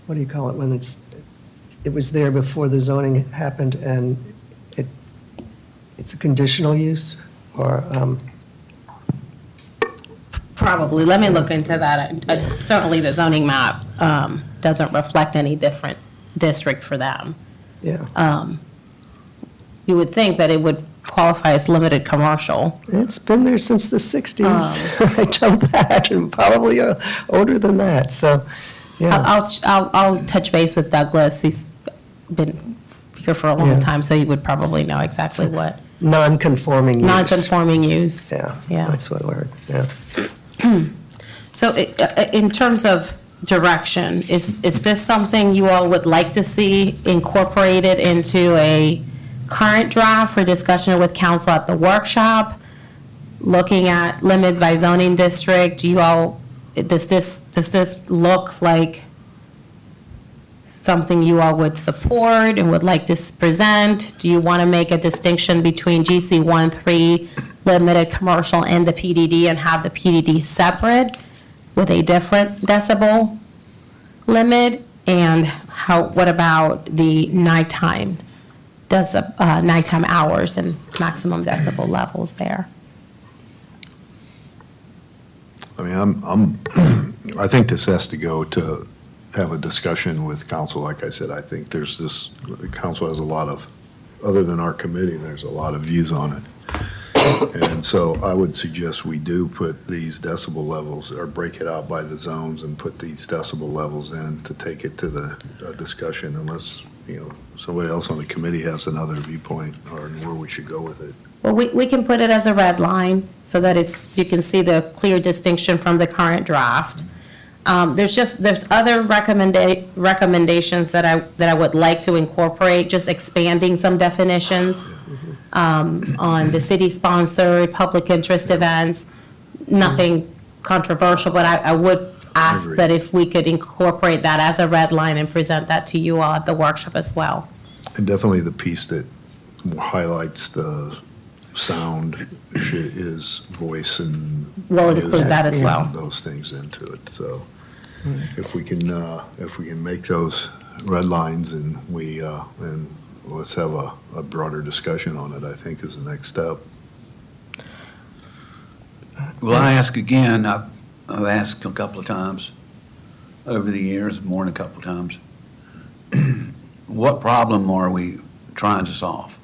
What do you call it when it was there before the zoning happened and it's a conditional use or, Probably. Let me look into that. Certainly, the zoning map doesn't reflect any different district for them. yeah. You would think that it would qualify as limited commercial. It's been there since the 60s. I know that, and probably older than that, so, yeah. I'll touch base with Douglas. He's been here for a long Yeah. time, so he would probably know exactly what. Non-conforming use. Non-conforming use. Yeah, Yeah. that's what word, yeah. So in terms of direction, is this something you all would like to see incorporated into a current draft for discussion with council at the workshop? Looking at limits by zoning district, does this look like something you all would support and would like to present? Do you want to make a distinction between GC 1.3 limited commercial and the PDD and have the PDD separate with a different decibel limit? And what about the nighttime hours and maximum decibel levels there? I mean, I think this has to go to have a discussion with council. Like I said, I think the council has a lot of, other than our committee, there's a lot of views on it. And so I would suggest we do put these decibel levels, or break it out by the zones and put these decibel levels in to take it to the discussion, unless, somebody else on the committee has another viewpoint or where we should go with it. Well, we can put it as a red line so that you can see the clear distinction from the current draft. There's other recommendations that I would like to incorporate, just expanding some definitions on the city-sponsored public interest events. Nothing controversial, but I would ask agree. that if we could incorporate that as a red line and present that to you all at the workshop as well. And definitely the piece that highlights the sound is voice and. We'll include music, that as well. Those things into it, so. if we can make those red lines and and let's have a broader discussion on it, I think is the next step. Well, I ask again, I've asked a couple of times over the years, more than a couple of times. What problem are we trying to solve?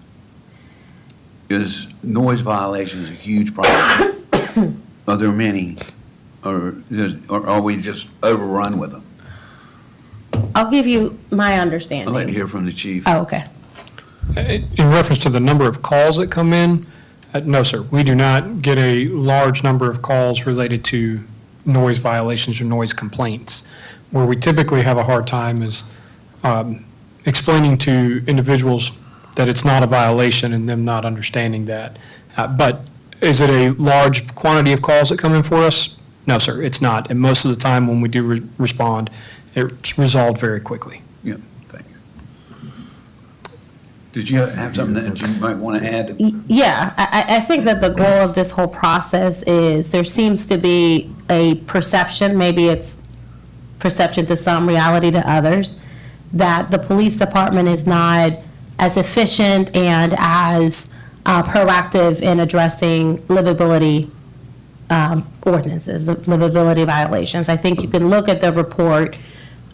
Is noise violations a huge problem? Are there many? Or are we just overrun with them? I'll give you my I'd understanding. like to hear from the chief. Oh, okay. In reference to the number of calls that come in, no, sir, we do not get a large number of calls related to noise violations or noise complaints. Where we typically have a hard time is explaining to individuals that it's not a violation and them not understanding that. But is it a large quantity of calls that come in for us? No, sir, it's not. And most of the time when we do respond, it's resolved very quickly. Yeah, thank you. Did you have something that you might want to add? Yeah, I think that the goal of this whole process is there seems to be a perception, maybe it's perception to some, reality to others, that the police department is not as efficient and as proactive in addressing livability ordinances, livability violations. I think you can look at the report,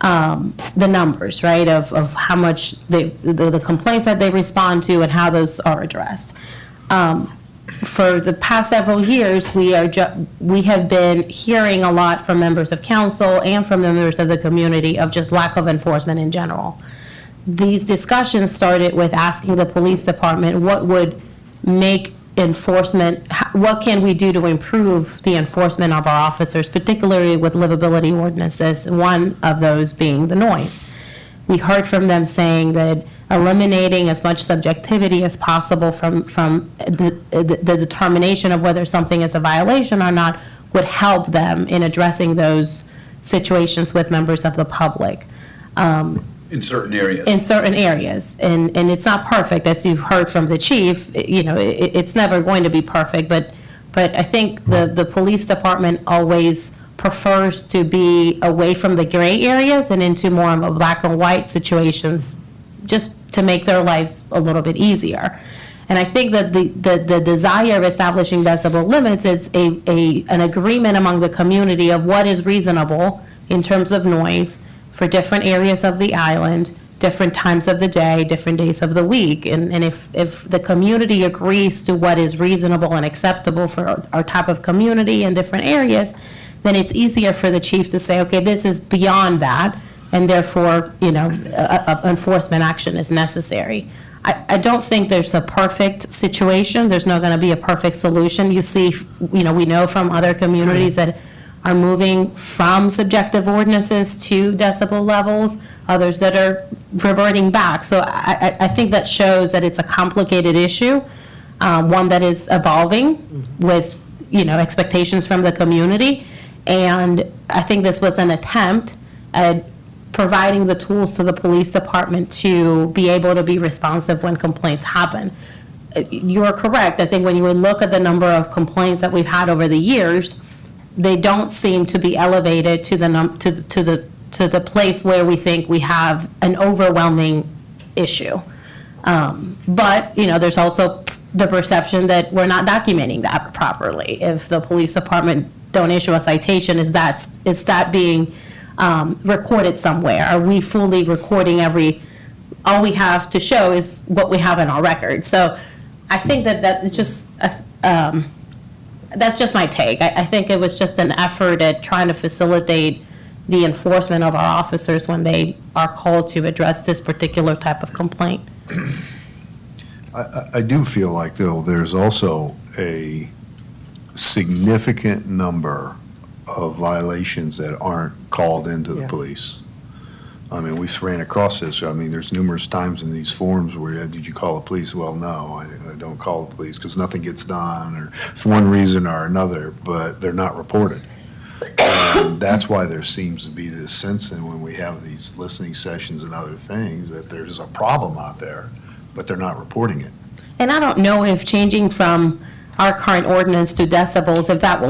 the numbers, right, of how much the complaints that they respond to and how those are addressed. For the past several years, we have been hearing a lot from members of council and from members of the community of just lack of enforcement in general. These discussions started with asking the police department what would make enforcement, what can we do to improve the enforcement of our officers, particularly with livability ordinances, one of those being the noise. We heard from them saying that eliminating as much subjectivity as possible from the determination of whether something is a violation or not would help them in addressing those situations with members of the public. In certain areas? In certain areas, and it's not perfect, as you've heard from the chief, it's never going to be perfect, but I think the police department always prefers to be away from the gray areas and into more of a black and white situations, just to make their lives a little bit easier. And I think that the desire of establishing decibel limits is an agreement among the community of what is reasonable in terms of noise for different areas of the island, different times of the day, different days of the week. And if the community agrees to what is reasonable and acceptable for our type of community in different areas, then it's easier for the chief to say, okay, this is beyond that, and therefore, enforcement action is necessary. I don't think there's a perfect situation. There's not going to be a perfect solution. You see, we know from other communities that are moving from subjective ordinances to decibel levels, others that are reverting back. So I think that shows that it's a complicated issue, one that is evolving with, expectations from the community. And I think this was an attempt at providing the tools to the police department to be able to be responsive when complaints happen. You are correct. I think when you would look at the number of complaints that we've had over the years, they don't seem to be elevated to the place where we think we have an overwhelming issue. But there's also the perception that we're not documenting that properly. If the police department don't issue a citation, is that being recorded somewhere? Are we fully recording all we have to show is what we have in our record? So I think that is just that's just my take. I think it was just an effort at trying to facilitate the enforcement of our officers when they are called to address this particular type of complaint. I do feel like, though, there's also a significant number of violations that aren't called into the Yeah. police. I mean, we ran across this. I mean, there's numerous times in these forums where, did you call the police? Well, no, I don't call the police because nothing gets done, or for one reason or another, but they're not reported. And that's why there seems to be this sense, and when we have these listening sessions and other things, that there's a problem out there, but they're not reporting it. And I don't know if changing from our current ordinance to decibels, if that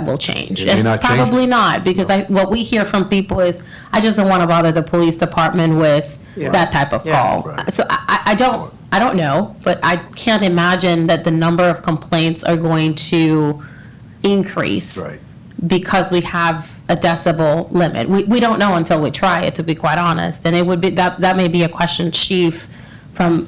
will change. It may not change. Probably not, because what we hear from people is, I just don't want to bother the police department with Yeah. that type of Yeah. call. Right. So I don't know, but I can't imagine that the number of complaints are going to increase. Right. Because we have a decibel limit. We don't know until we try it, to be quite honest. And it would be, that may be a question, Chief, from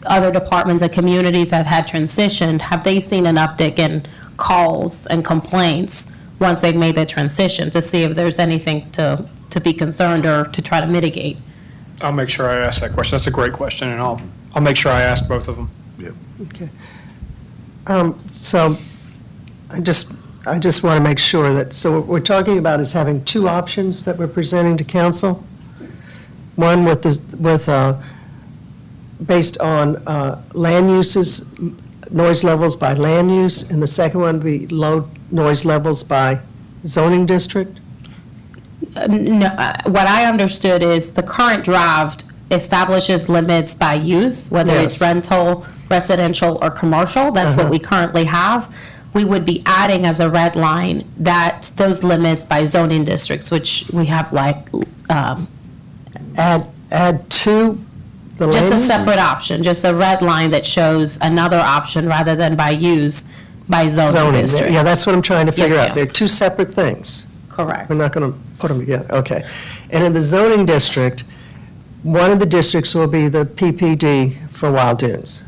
other departments and communities that have had transitioned. Have they seen an uptick in calls and complaints once they've made the transition, to see if there's anything to be concerned or to try to mitigate? I'll make sure I ask that question. That's a great question, and I'll make sure I ask both of them. Yep. Okay. So I just want to make sure that, so what we're talking about is having two options that we're presenting to council. One based on land uses, noise levels by land use, and the second one be low noise levels by zoning district? No, what I understood is the current draft establishes limits by use, whether it's Yes. rental, residential, or commercial. That's what we currently have. We would be adding as a red line those limits by zoning districts, which we have Add to the land just a use? separate option, just a red line that shows another option rather than by use, by zoning Zoning, district. yeah, that's what I'm trying to Yes, figure out. ma'am. They're two separate things. Correct. We're not going to put them together, okay. And in the zoning district, one of the districts will be the PPD for Wild Dunes.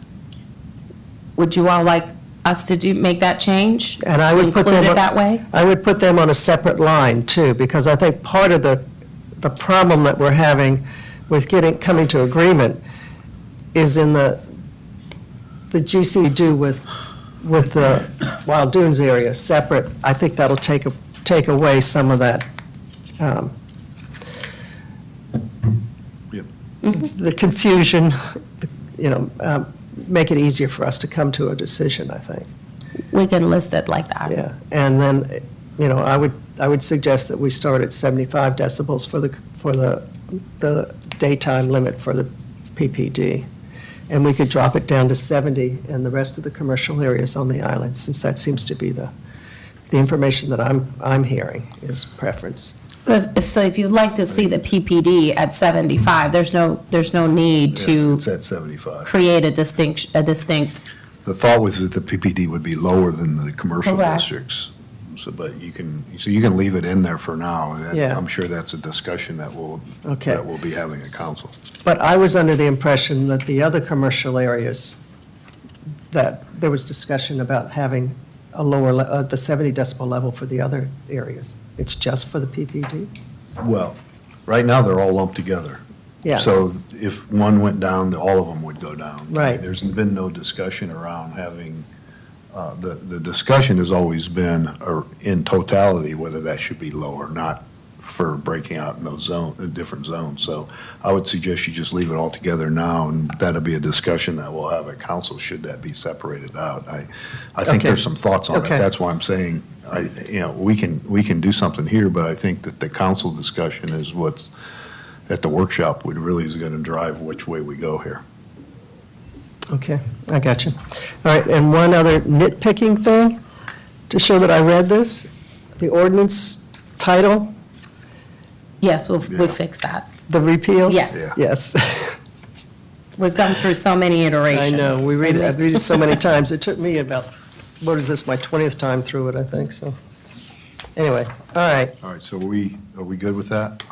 Would you all like us to make that change? And I To would put include them it on- that way? I would put them on a separate line, too, because I think part of the problem that we're having with coming to agreement is in the GC do with the Wild Dunes area separate. I think that'll take away some of that, Yep. the confusion, make it easier for us to come to a decision, I think. We can list it like that. Yeah, and then, I would suggest that we start at 75 decibels for the daytime limit for the PPD. And we could drop it down to 70 in the rest of the commercial areas on the island, since that seems to be the information that I'm hearing is preference. If you'd like to see the PPD at 75, there's no need Yeah, to It's at 75. create a distinct. The thought was that the PPD would be lower than the commercial Correct. districts. So, but you can leave it in there for now. Yeah. I'm sure that's a discussion that we'll be having at council. But I was under the impression that the other commercial areas, that there was discussion about having a lower, the 70 decibel level for the other areas. It's just for the PPD? Well, right now, they're all lumped together. Yeah. So if one went down, all of them would go down. Right. There's been no discussion around having, the discussion has always been in totality, whether that should be lower, not for breaking out in those different zones. So I would suggest you just leave it all together now, and that'll be a discussion that we'll have at council, should that be separated out. I think Okay. there's some thoughts on it. Okay. That's why I'm saying, we can do something here, but I think that the council discussion is what's at the workshop, would really is going to drive which way we go here. Okay, I got you. All right, and one other nitpicking thing, to show that I read this, the ordinance title, Yes, we'll Yeah. fix that. the repeal? Yes. Yeah. Yes. We've gone through so many iterations. I know, I read it so many times. It took me about, what is this, my 20th time through it, I think, so. Anyway, all right. All right, so are we good with that?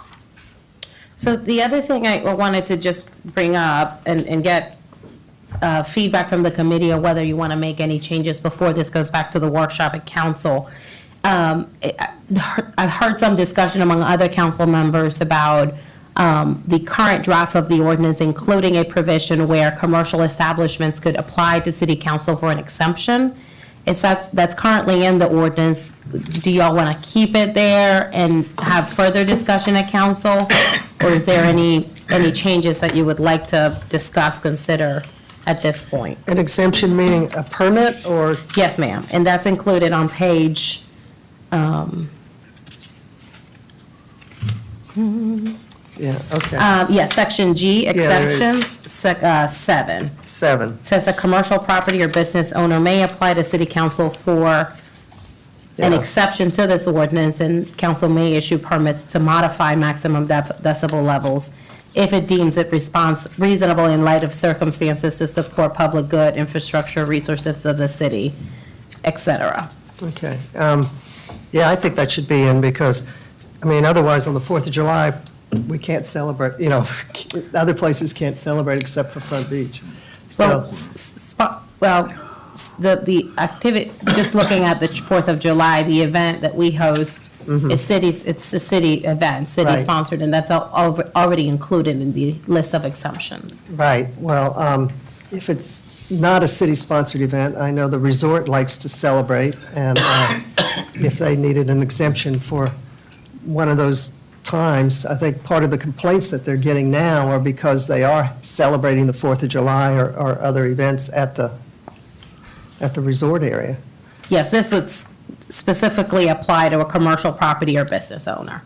So the other thing I wanted to just bring up and get feedback from the committee on whether you want to make any changes before this goes back to the workshop at council. I've heard some discussion among other council members about the current draft of the ordinance, including a provision where commercial establishments could apply to city council for an exemption. That's currently in the ordinance. Do y'all want to keep it there and have further discussion at council? Or is there any changes that you would like to discuss, consider at this point? An exemption meaning a permit, or, Yes, ma'am, and that's included on page, Yeah, okay. Yes, section G, there is. exceptions, 7. 7. It says a commercial property or business owner may apply to city council for an Yeah. exception to this ordinance, and council may issue permits to modify maximum decibel levels if it deems it reasonable in light of circumstances to support public good, infrastructure, resources of the city, et cetera. Okay. Yeah, I think that should be in because, I mean, otherwise on the 4th of July, we can't celebrate, other places can't celebrate except for Front Beach. Well, So, the activity, just looking at the 4th of July, the event that we host is it's a city event, Mm-hmm. Right. city-sponsored, and that's already included in the list of exemptions. right, well, if it's not a city-sponsored event, I know the resort likes to celebrate, and if they needed an exemption for one of those times, I think part of the complaints that they're getting now are because they are celebrating the 4th of July or other events at the resort area. Yes, this would specifically apply to a commercial property or business owner.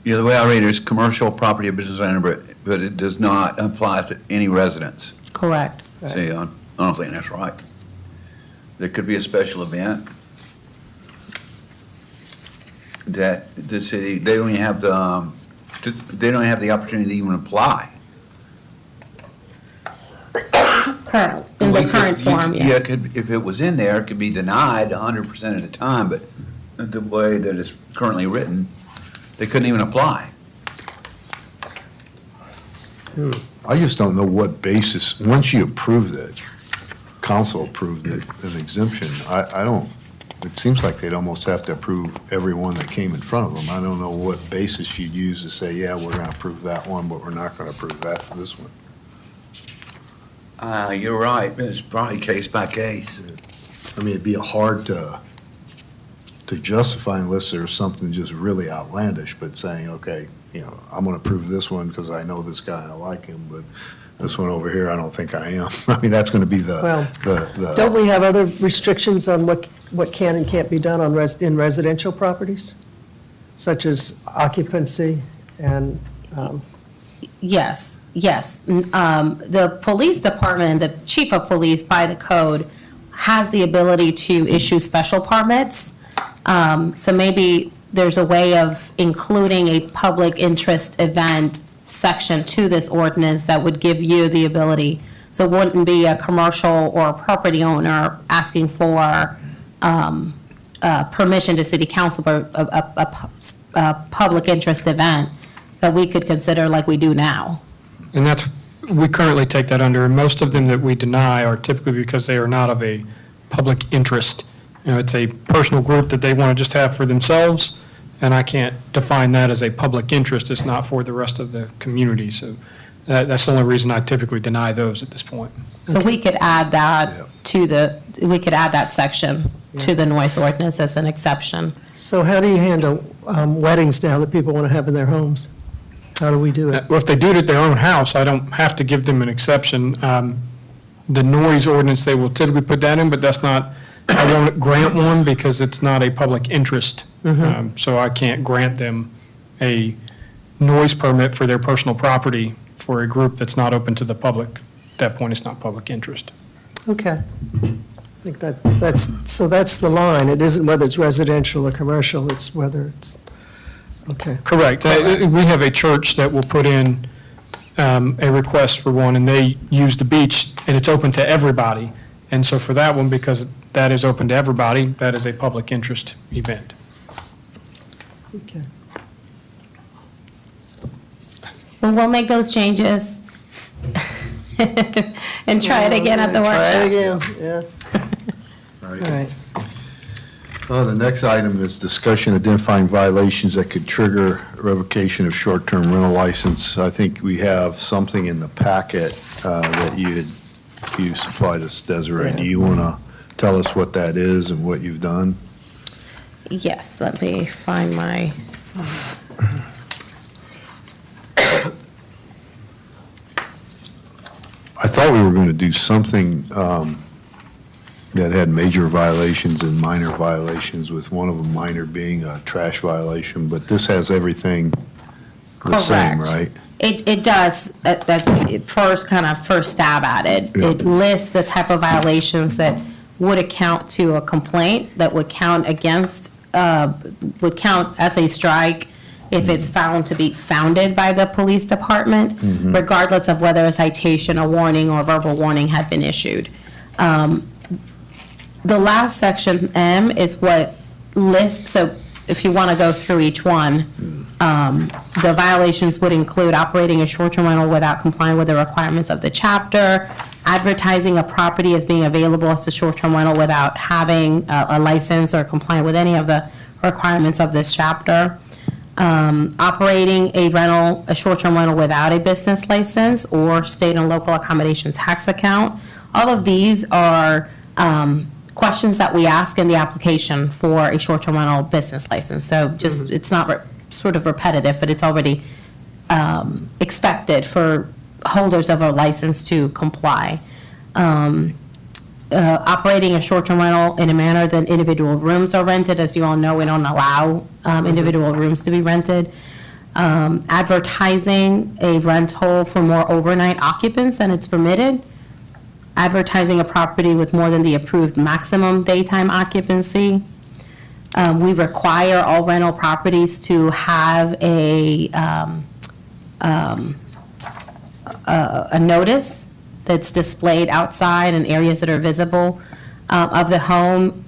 Yeah, the way I read it is commercial property or business owner, but it does not apply to any residents. Correct. Right. See, I don't think that's right. There could be a special event that the city, they don't even have the opportunity to even apply. In the We current could- form, Yeah, yes. if it was in there, it could be denied 100% of the time, but the way that it's currently written, they couldn't even apply. I just don't know what basis, once you approved it, council approved it, an exemption, I don't, it seems like they'd almost have to approve every one that came in front of them. I don't know what basis you'd use to say, yeah, we're gonna approve that one, but we're not gonna approve that for this one. You're right, but it's probably case by case. I mean, it'd be hard to justify unless there's something just really outlandish, but saying, okay, I'm gonna approve this one because I know this guy, I like him, but this one over here, I don't think I am. I mean, that's gonna be Well, the Don't we have other restrictions on what can and can't be done in residential properties? Such as occupancy and, Yes, yes. The police department, the chief of police by the code has the ability to issue special permits. So maybe there's a way of including a public interest event section to this ordinance that would give you the ability. So it wouldn't be a commercial or a property owner asking for permission to city council for a public interest event that we could consider like we do now. And we currently take that under, and most of them that we deny are typically because they are not of a public interest. It's a personal group that they want to just have for themselves, and I can't define that as a public interest. It's not for the rest of the community, so that's the only reason I typically deny those at this point. So we could add that Yeah. we could add that section to the noise ordinance as an exception. so how do you handle weddings now that people want to have in their homes? How do we do it? Well, if they do it at their own house, I don't have to give them an exception. The noise ordinance, they will typically put that in, but that's not, I won't grant one because it's not a public interest. So I can't grant them a noise permit for their personal property for a group that's not open to the public. At that point, it's not public interest. Okay. I think that's the line. It isn't whether it's residential or commercial, it's whether it's, okay. Correct. We have a church that will put in a request for one, and they use the beach, and it's open to everybody. And so for that one, because that is open to everybody, that is a public interest event. Okay. Well, we'll make those changes and try it again at the Try it workshop. again, yeah. All right. The next item is discussion identifying violations that could trigger revocation of short-term rental license. I think we have something in the packet that you supplied us, Desiree. Do you want to tell us what that is and what you've done? Yes, let me find my, I thought we were going to do something that had major violations and minor violations, with one of them minor being a trash violation, but this has everything the same, Correct. right? It does, first stab at it. Yeah. It lists the type of violations that would account to a complaint, that would count would count as a strike if it's found to be founded by the police department, regardless of whether a citation, a warning, or verbal warning had been issued. The last section, M, is what lists, so if you want to go through each one, the violations would include operating a short-term rental without complying with the requirements of the chapter, advertising a property as being available as a short-term rental without having a license or complying with any of the requirements of this chapter, operating a short-term rental without a business license or state and local accommodation tax account. All of these are questions that we ask in the application for a short-term rental business license. So just, it's not sort of repetitive, but it's already expected for holders of a license to comply. Operating a short-term rental in a manner that individual rooms are rented. As you all know, we don't allow individual rooms to be rented. Advertising a rental for more overnight occupants than it's permitted. Advertising a property with more than the approved maximum daytime occupancy. We require all rental properties to have a notice that's displayed outside in areas that are visible of the home,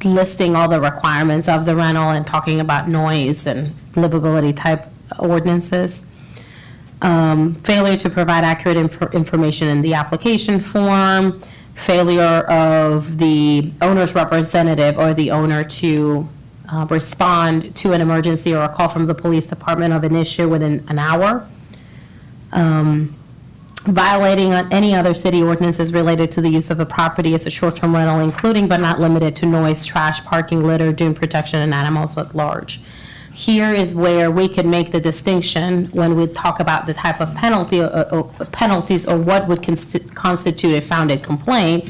listing all the requirements of the rental and talking about noise and livability type ordinances. Failure to provide accurate information in the application form, failure of the owner's representative or the owner to respond to an emergency or a call from the police department of an issue within an hour. Violating on any other city ordinances related to the use of a property as a short-term rental, including but not limited to noise, trash, parking, litter, dune protection, and animals at large. Here is where we can make the distinction when we talk about the type of penalties or what would constitute a founded complaint.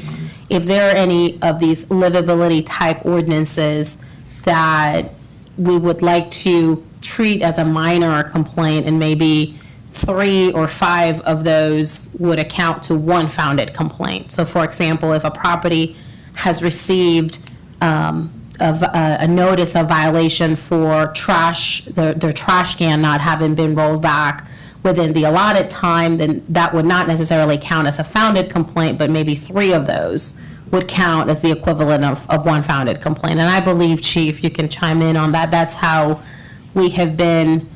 If there are any of these livability type ordinances that we would like to treat as a minor complaint, and maybe 3 or 5 of those would account to one founded complaint. So for example, if a property has received a notice of violation for trash, their trash can not having been rolled back within the allotted time, then that would not necessarily count as a founded complaint, but maybe 3 of those would count as the equivalent of one founded complaint. And I believe, Chief, you can chime in on that. That's how we have been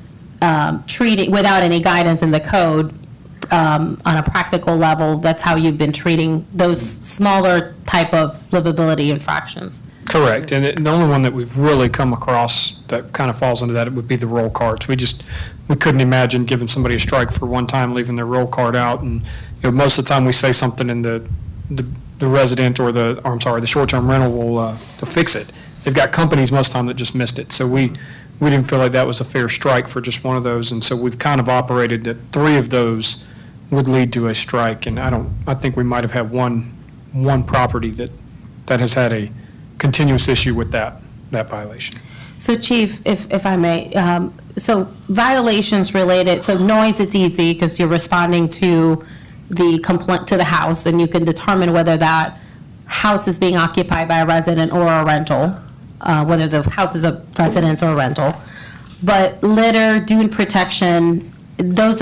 treating, without any guidance in the code, on a practical level, that's how you've been treating those smaller type of livability infractions. Correct, and the only one that we've really come across that kind of falls into that would be the roll cards. We couldn't imagine giving somebody a strike for one time, leaving their roll card out, and, most of the time we say something and the resident or the short-term rental will fix it. They've got companies most of the time that just missed it, so we didn't feel like that was a fair strike for just one of those, and so we've kind of operated that 3 of those would lead to a strike, and I think we might have had one property that has had a continuous issue with that violation. So Chief, if I may, so violations related, so noise, it's easy because you're responding to the complaint to the house, and you can determine whether that house is being occupied by a resident or a rental, whether the house is a residence or a rental. But litter, dune protection, those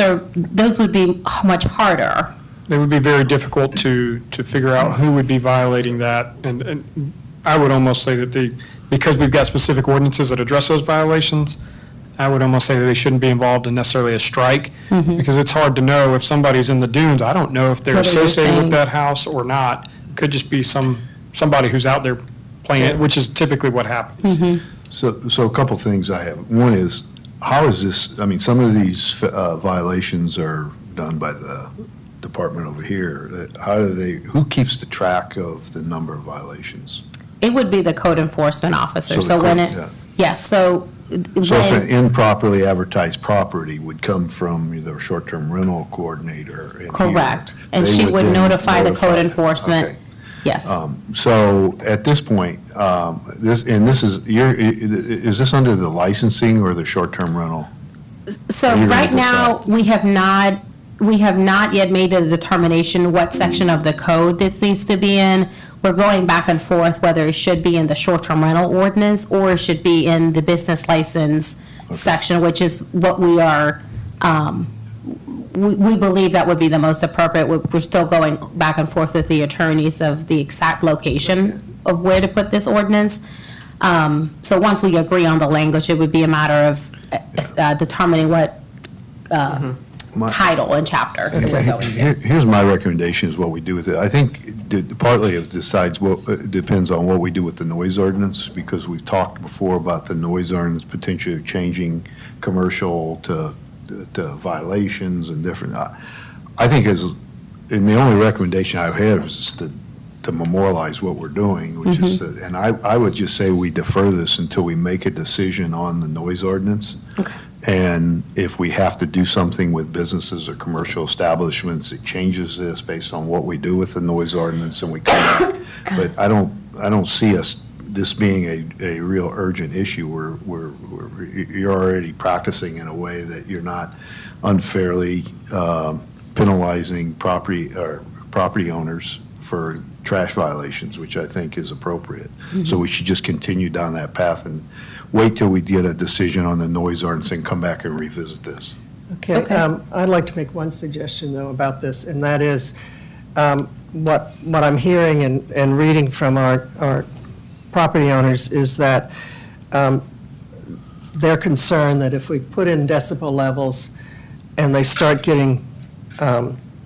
would be much harder. It would be very difficult to figure out who would be violating that, and I would almost say that because we've got specific ordinances that address those violations, I would almost say that they shouldn't be involved in necessarily a strike, because it's hard to know if somebody's in the dunes. I don't know if they're Whether you're associated with staying- that house or not. Could just be somebody who's out there playing it, which is typically what happens. So a couple things I have. One is, how is this, I mean, some of these violations are done by the department over here. Who keeps the track of the number of violations? It would be the code enforcement officer. So So the when code- it, yeah. yes, so So if an when, improperly advertised property would come from the short-term rental coordinator in here, correct. And they she would then notify the code okay. enforcement. Yes. So at this point, is this under the licensing or the short-term rental? So You're gonna right now, decide. we have not yet made a determination what section of the code this needs to be in. We're going back and forth whether it should be in the short-term rental ordinance or it should be in the business license section, which is what we are, we believe that would be the most appropriate. We're still going back and forth with the attorneys of the exact location of where to put this ordinance. So once we agree on the language, it would be a matter of determining what title and chapter that we're going to. Here's my recommendation is what we do with it. I think partly it decides what, it depends on what we do with the noise ordinance, because we've talked before about the noise ordinance potentially changing commercial to violations and different. I think and the only recommendation I've had is to memorialize what we're doing, which is, and I would just say we defer this until we make a decision on the noise ordinance. Okay. And if we have to do something with businesses or commercial establishments, it changes this based on what we do with the noise ordinance and we come back. But I don't see this being a real urgent issue. You're already practicing in a way that you're not unfairly penalizing property owners for trash violations, which I think is appropriate. So we should just continue down that path and wait till we get a decision on the noise ordinance and come back and revisit this. Okay, Okay. I'd like to make one suggestion, though, about this, and that is, what I'm hearing and reading from our property owners is that they're concerned that if we put in decibel levels and they start getting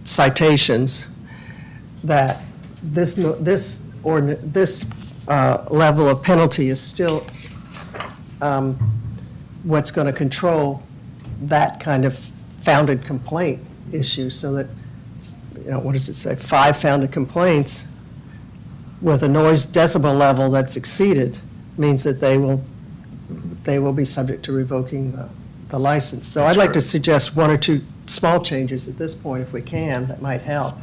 citations, that this level of penalty is still what's going to control that kind of founded complaint issue, so that, what does it say, 5 founded complaints with a noise decibel level that's exceeded means that they will be subject to revoking the license. So I'd like to suggest 1 or 2 small changes at this point, if we can, that might help.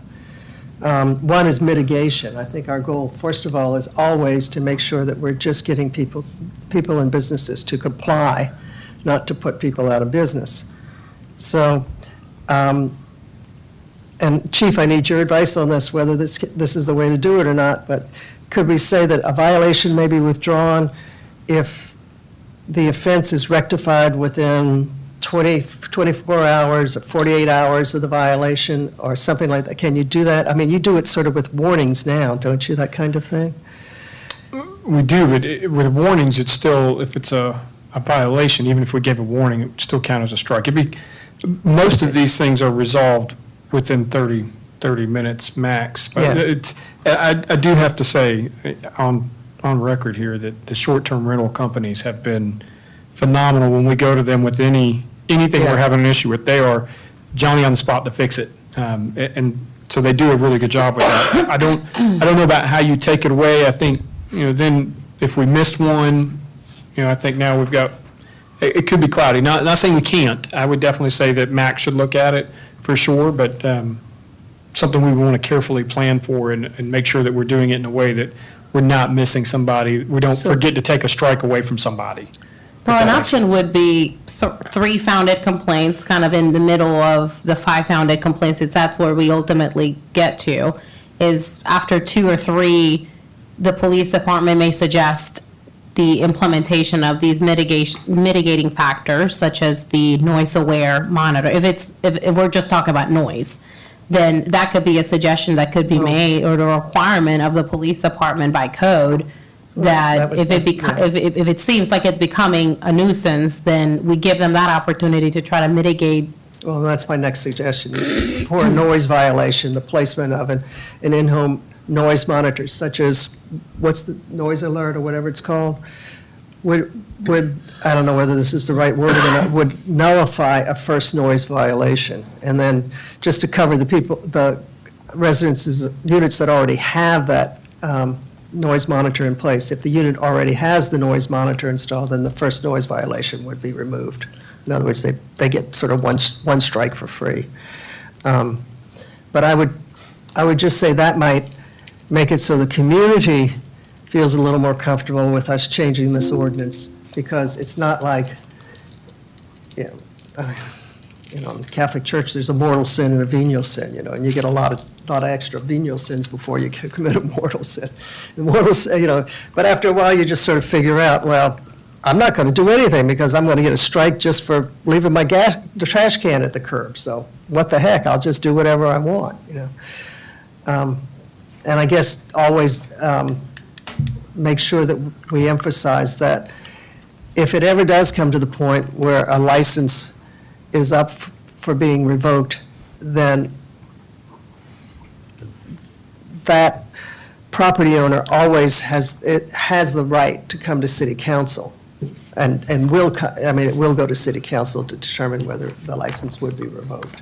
One is mitigation. I think our goal, first of all, is always to make sure that we're just getting people and businesses to comply, not to put people out of business. So, and Chief, I need your advice on this, whether this is the way to do it or not, but could we say that a violation may be withdrawn if the offense is rectified within 24 hours or 48 hours of the violation or something like that? Can you do that? I mean, you do it sort of with warnings now, don't you, that kind of thing? We do, but with warnings, it's still, if it's a violation, even if we gave a warning, it would still count as a strike. Most of these things are resolved within 30 minutes max. But Yeah. I do have to say, on record here, that the short-term rental companies have been phenomenal. When we go to them with anything Yeah. we're having an issue with, they are Johnny on the spot to fix it. And so they do a really good job with that. I don't know about how you take it away. I think, then if we missed one, I think now we've got, it could be cloudy. Not saying we can't. I would definitely say that Max should look at it for sure, but something we want to carefully plan for and make sure that we're doing it in a way that we're not missing somebody. We don't forget to take a strike away from somebody. Well, If an that makes option sense. would be 3 founded complaints, kind of in the middle of the 5 founded complaints, that's where we ultimately get to, is after 2 or 3, the police department may suggest the implementation of these mitigating factors, such as the noise-aware monitor. If we're just talking about noise, then that could be a suggestion that could be made, or the requirement of the police department by code, that that was if it seems like it's becoming a nuisance, then we give them that opportunity to try to mitigate. Well, that's my next suggestion, is for a noise violation, the placement of an in-home noise monitor, such as, what's the noise alert or whatever it's called, would, I don't know whether this is the right word or not, would nullify a first noise violation. And then, just to cover the residences, units that already have that noise monitor in place, if the unit already has the noise monitor installed, then the first noise violation would be removed. In other words, they get sort of one strike for free. But I would just say that might make it so the community feels a little more comfortable with us changing this ordinance, because it's not like, you know, in the Catholic Church, there's a mortal sin and a venial sin, you know, and you get a lot of extra venial sins before you can commit a mortal sin. The mortal sin, you know, but after a while, you just sort of figure out, well, I'm not going to do anything because I'm going to get a strike just for leaving the trash can at the curb. So what the heck? I'll just do whatever I want, you know. And I guess always make sure that we emphasize that if it ever does come to the point where a license is up for being revoked, then that property owner always has the right to come to city council. And it will go to city council to determine whether the license would be revoked.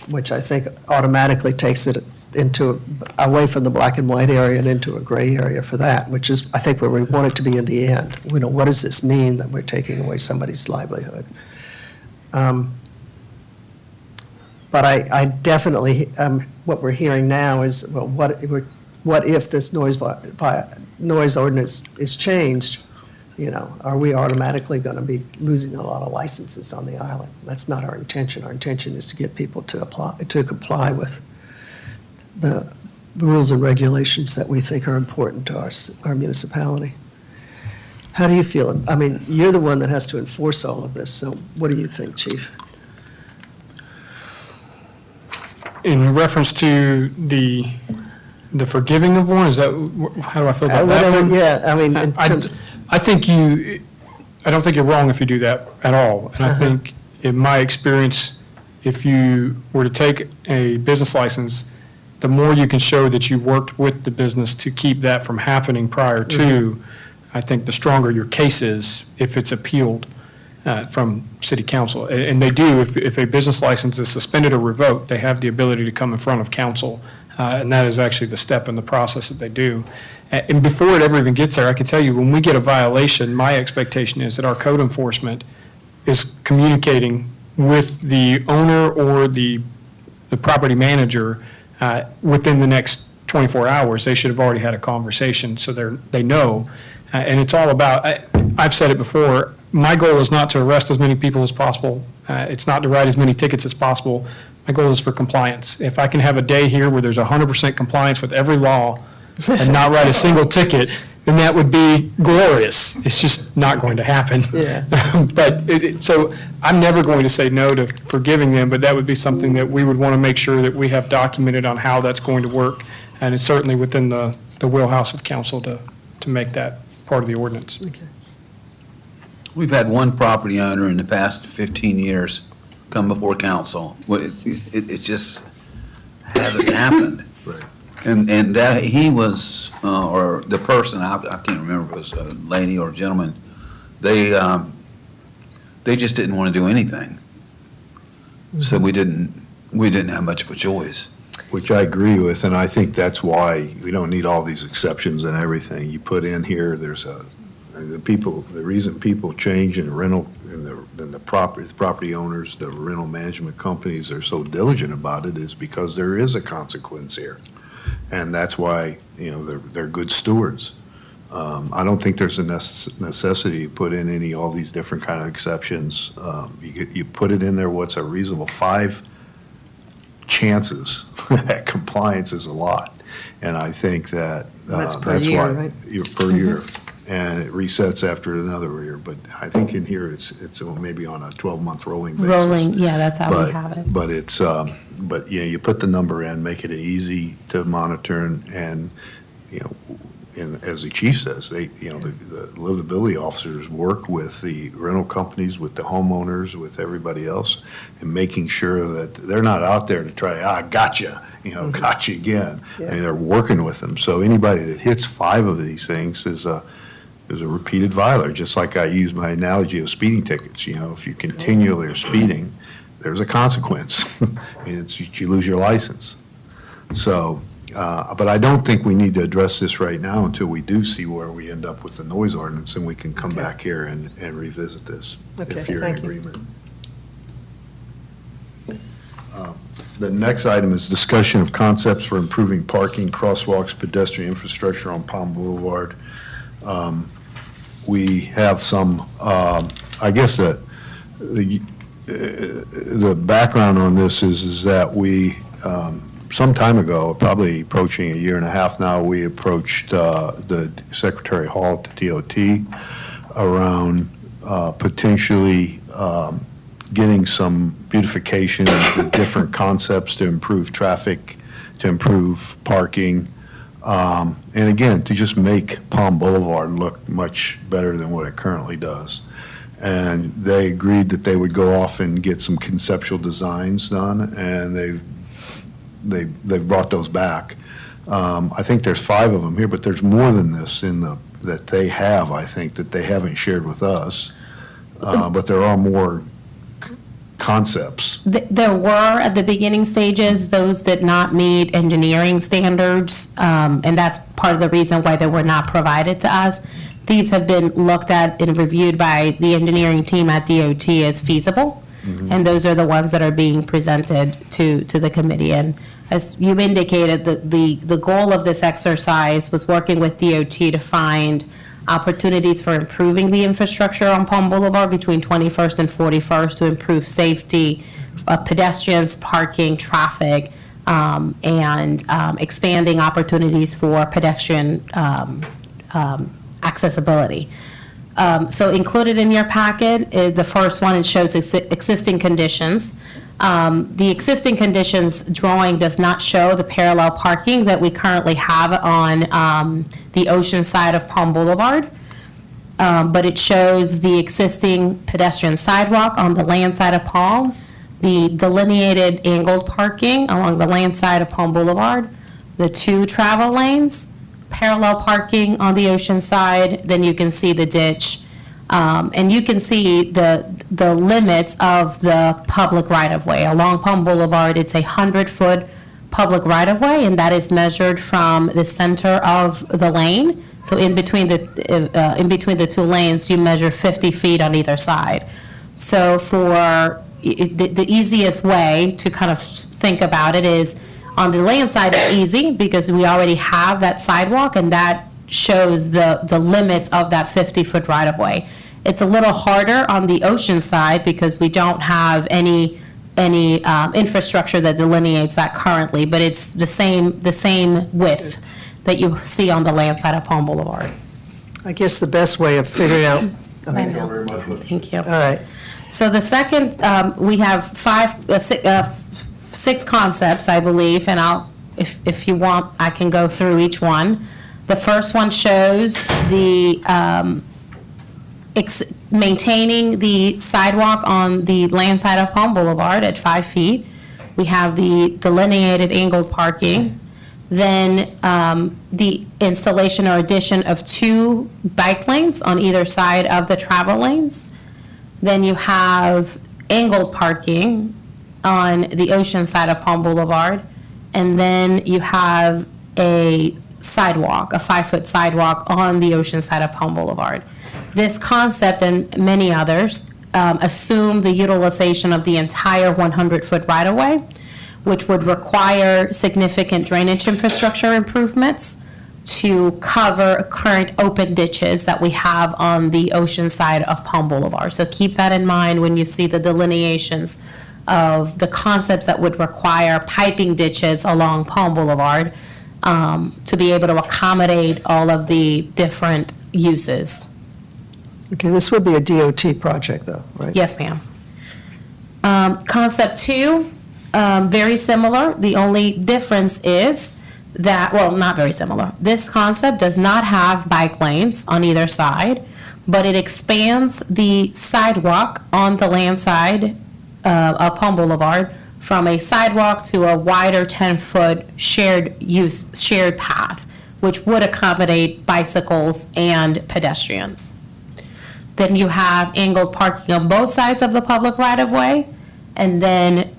Which I think automatically takes it away from the black and white area and into a gray area for that, which is, I think, where we want it to be in the end. You know, what does this mean that we're taking away somebody's livelihood? But I definitely, what we're hearing now is, well, what if this noise ordinance is changed? You know, are we automatically going to be losing a lot of licenses on the island? That's not our intention. Our intention is to get people to comply with the rules and regulations that we think are important to our municipality. How do you feel? I mean, you're the one that has to enforce all of this, so what do you think, Chief? In reference to the forgiving of one, is that, how do I feel about that one? Yeah, I mean, in terms, I don't think you're wrong if you do that at all. And I think, in my experience, if you were to take a business license, the more you can show that you worked with the business to keep that from happening prior to, I think the stronger your case is if it's appealed from city council. And they do, if a business license is suspended or revoked, they have the ability to come in front of council. And that is actually the step in the process that they do. And before it ever even gets there, I can tell you, when we get a violation, my expectation is that our code enforcement is communicating with the owner or the property manager within the next 24 hours. They should have already had a conversation, so they know. And it's all about, I've said it before, my goal is not to arrest as many people as possible. It's not to write as many tickets as possible. My goal is for compliance. If I can have a day here where there's 100% compliance with every law and not write a single ticket, then that would be glorious. It's just not going to happen. Yeah. But, so I'm never going to say no to forgiving them, but that would be something that we would want to make sure that we have documented on how that's going to work. And it's certainly within the wheelhouse of council to make that part of the ordinance. We've had one property owner in the past 15 years come before council. Well, it just hasn't happened. Right. And that, he was, or the person, I can't remember if it was a lady or a gentleman, they just didn't want to do anything. So we didn't have much of a choice. Which I agree with, and I think that's why we don't need all these exceptions and everything. You put in here, the reason people change in rental, and the property owners, the rental management companies are so diligent about it is because there is a consequence here. And that's why, you know, they're good stewards. I don't think there's a necessity to put in all these different kind of exceptions. You put it in there, what's a reasonable 5 chances that compliance is a lot. And I think that That's per year, why right? per year. And it resets after another year. But I think in here, it's maybe on a 12-month rolling basis. Rolling, yeah, that's how we have it. But it's, but, you know, you put the number in, make it easy to monitor and, you know, and as the chief says, the livability officers work with the rental companies, with the homeowners, with everybody else, and making sure that they're not out there to try, gotcha, gotcha again. Yeah. And they're working with them. So anybody that hits 5 of these things is a repeated violator, just like I use my analogy of speeding tickets. You know, if you continually are speeding, there's a consequence, and you lose your license. So, but I don't think we need to address this right now until we do see where we end up with the noise ordinance, and we can come back here and revisit this, Okay, if you're in thank you. agreement. The next item is discussion of concepts for improving parking, crosswalks, pedestrian infrastructure on Palm Boulevard. we have some, I guess the background on this is that we, some time ago, probably approaching a year and a half now, we approached the Secretary Hall at the DOT around potentially getting some beautification of the different concepts to improve traffic, to improve parking, and again, to just make Palm Boulevard look much better than what it currently does. And they agreed that they would go off and get some conceptual designs done, and they've brought those back. I think there's 5 of them here, but there's more than this that they have, I think, that they haven't shared with us. But there are more concepts. There were, at the beginning stages, those did not meet engineering standards, and that's part of the reason why they were not provided to us. These have been looked at and reviewed by the engineering team at DOT as feasible, and those are the ones that are being presented to the committee. And as you indicated, the goal of this exercise was working with DOT to find opportunities for improving the infrastructure on Palm Boulevard between 21st and 41st to improve safety, pedestrians, parking, traffic, and expanding opportunities for pedestrian accessibility. So included in your packet is the first one. It shows existing conditions. The existing conditions drawing does not show the parallel parking that we currently have on the ocean side of Palm Boulevard, but it shows the existing pedestrian sidewalk on the land side of Palm, the delineated angled parking along the land side of Palm Boulevard, the 2 travel lanes, parallel parking on the ocean side, then you can see the ditch, and you can see the limits of the public right-of-way. Along Palm Boulevard, it's a 100-foot public right-of-way, and that is measured from the center of the lane. So in between the 2 lanes, you measure 50 feet on either side. So for the easiest way to kind of think about it is, on the land side, it's easy because we already have that sidewalk, and that shows the limits of that 50-foot right-of-way. It's a little harder on the ocean side because we don't have any infrastructure that delineates that currently, but it's the same width that you see on the land side of Palm Boulevard. I guess the best way of figuring out, Thank you. Thank you. all right, So the second, we have 6 concepts, I believe, and if you want, I can go through each one. The first one shows the maintaining the sidewalk on the land side of Palm Boulevard at 5 feet. We have the delineated angled parking. Then the installation or addition of 2 bike lanes on either side of the travel lanes. Then you have angled parking on the ocean side of Palm Boulevard. And then you have a sidewalk, a 5-foot sidewalk on the ocean side of Palm Boulevard. This concept and many others assume the utilization of the entire 100-foot right-of-way, which would require significant drainage infrastructure improvements to cover current open ditches that we have on the ocean side of Palm Boulevard. So keep that in mind when you see the delineations of the concepts that would require piping ditches along Palm Boulevard to be able to accommodate all of the different uses. okay, this would be a DOT project, though, right? Yes, ma'am. Concept 2, very similar. The only difference is that, well, not very similar. This concept does not have bike lanes on either side, but it expands the sidewalk on the land side of Palm Boulevard from a sidewalk to a wider 10-foot shared path, which would accommodate bicycles and pedestrians. Then you have angled parking on both sides of the public right-of-way, and then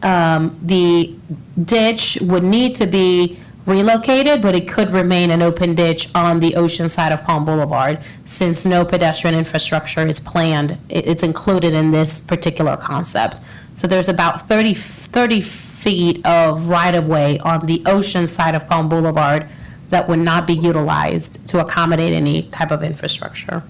the ditch would need to be relocated, but it could remain an open ditch on the ocean side of Palm Boulevard since no pedestrian infrastructure is planned. It's included in this particular concept. So there's about 30 feet of right-of-way on the ocean side of Palm Boulevard that would not be utilized to accommodate any type of infrastructure.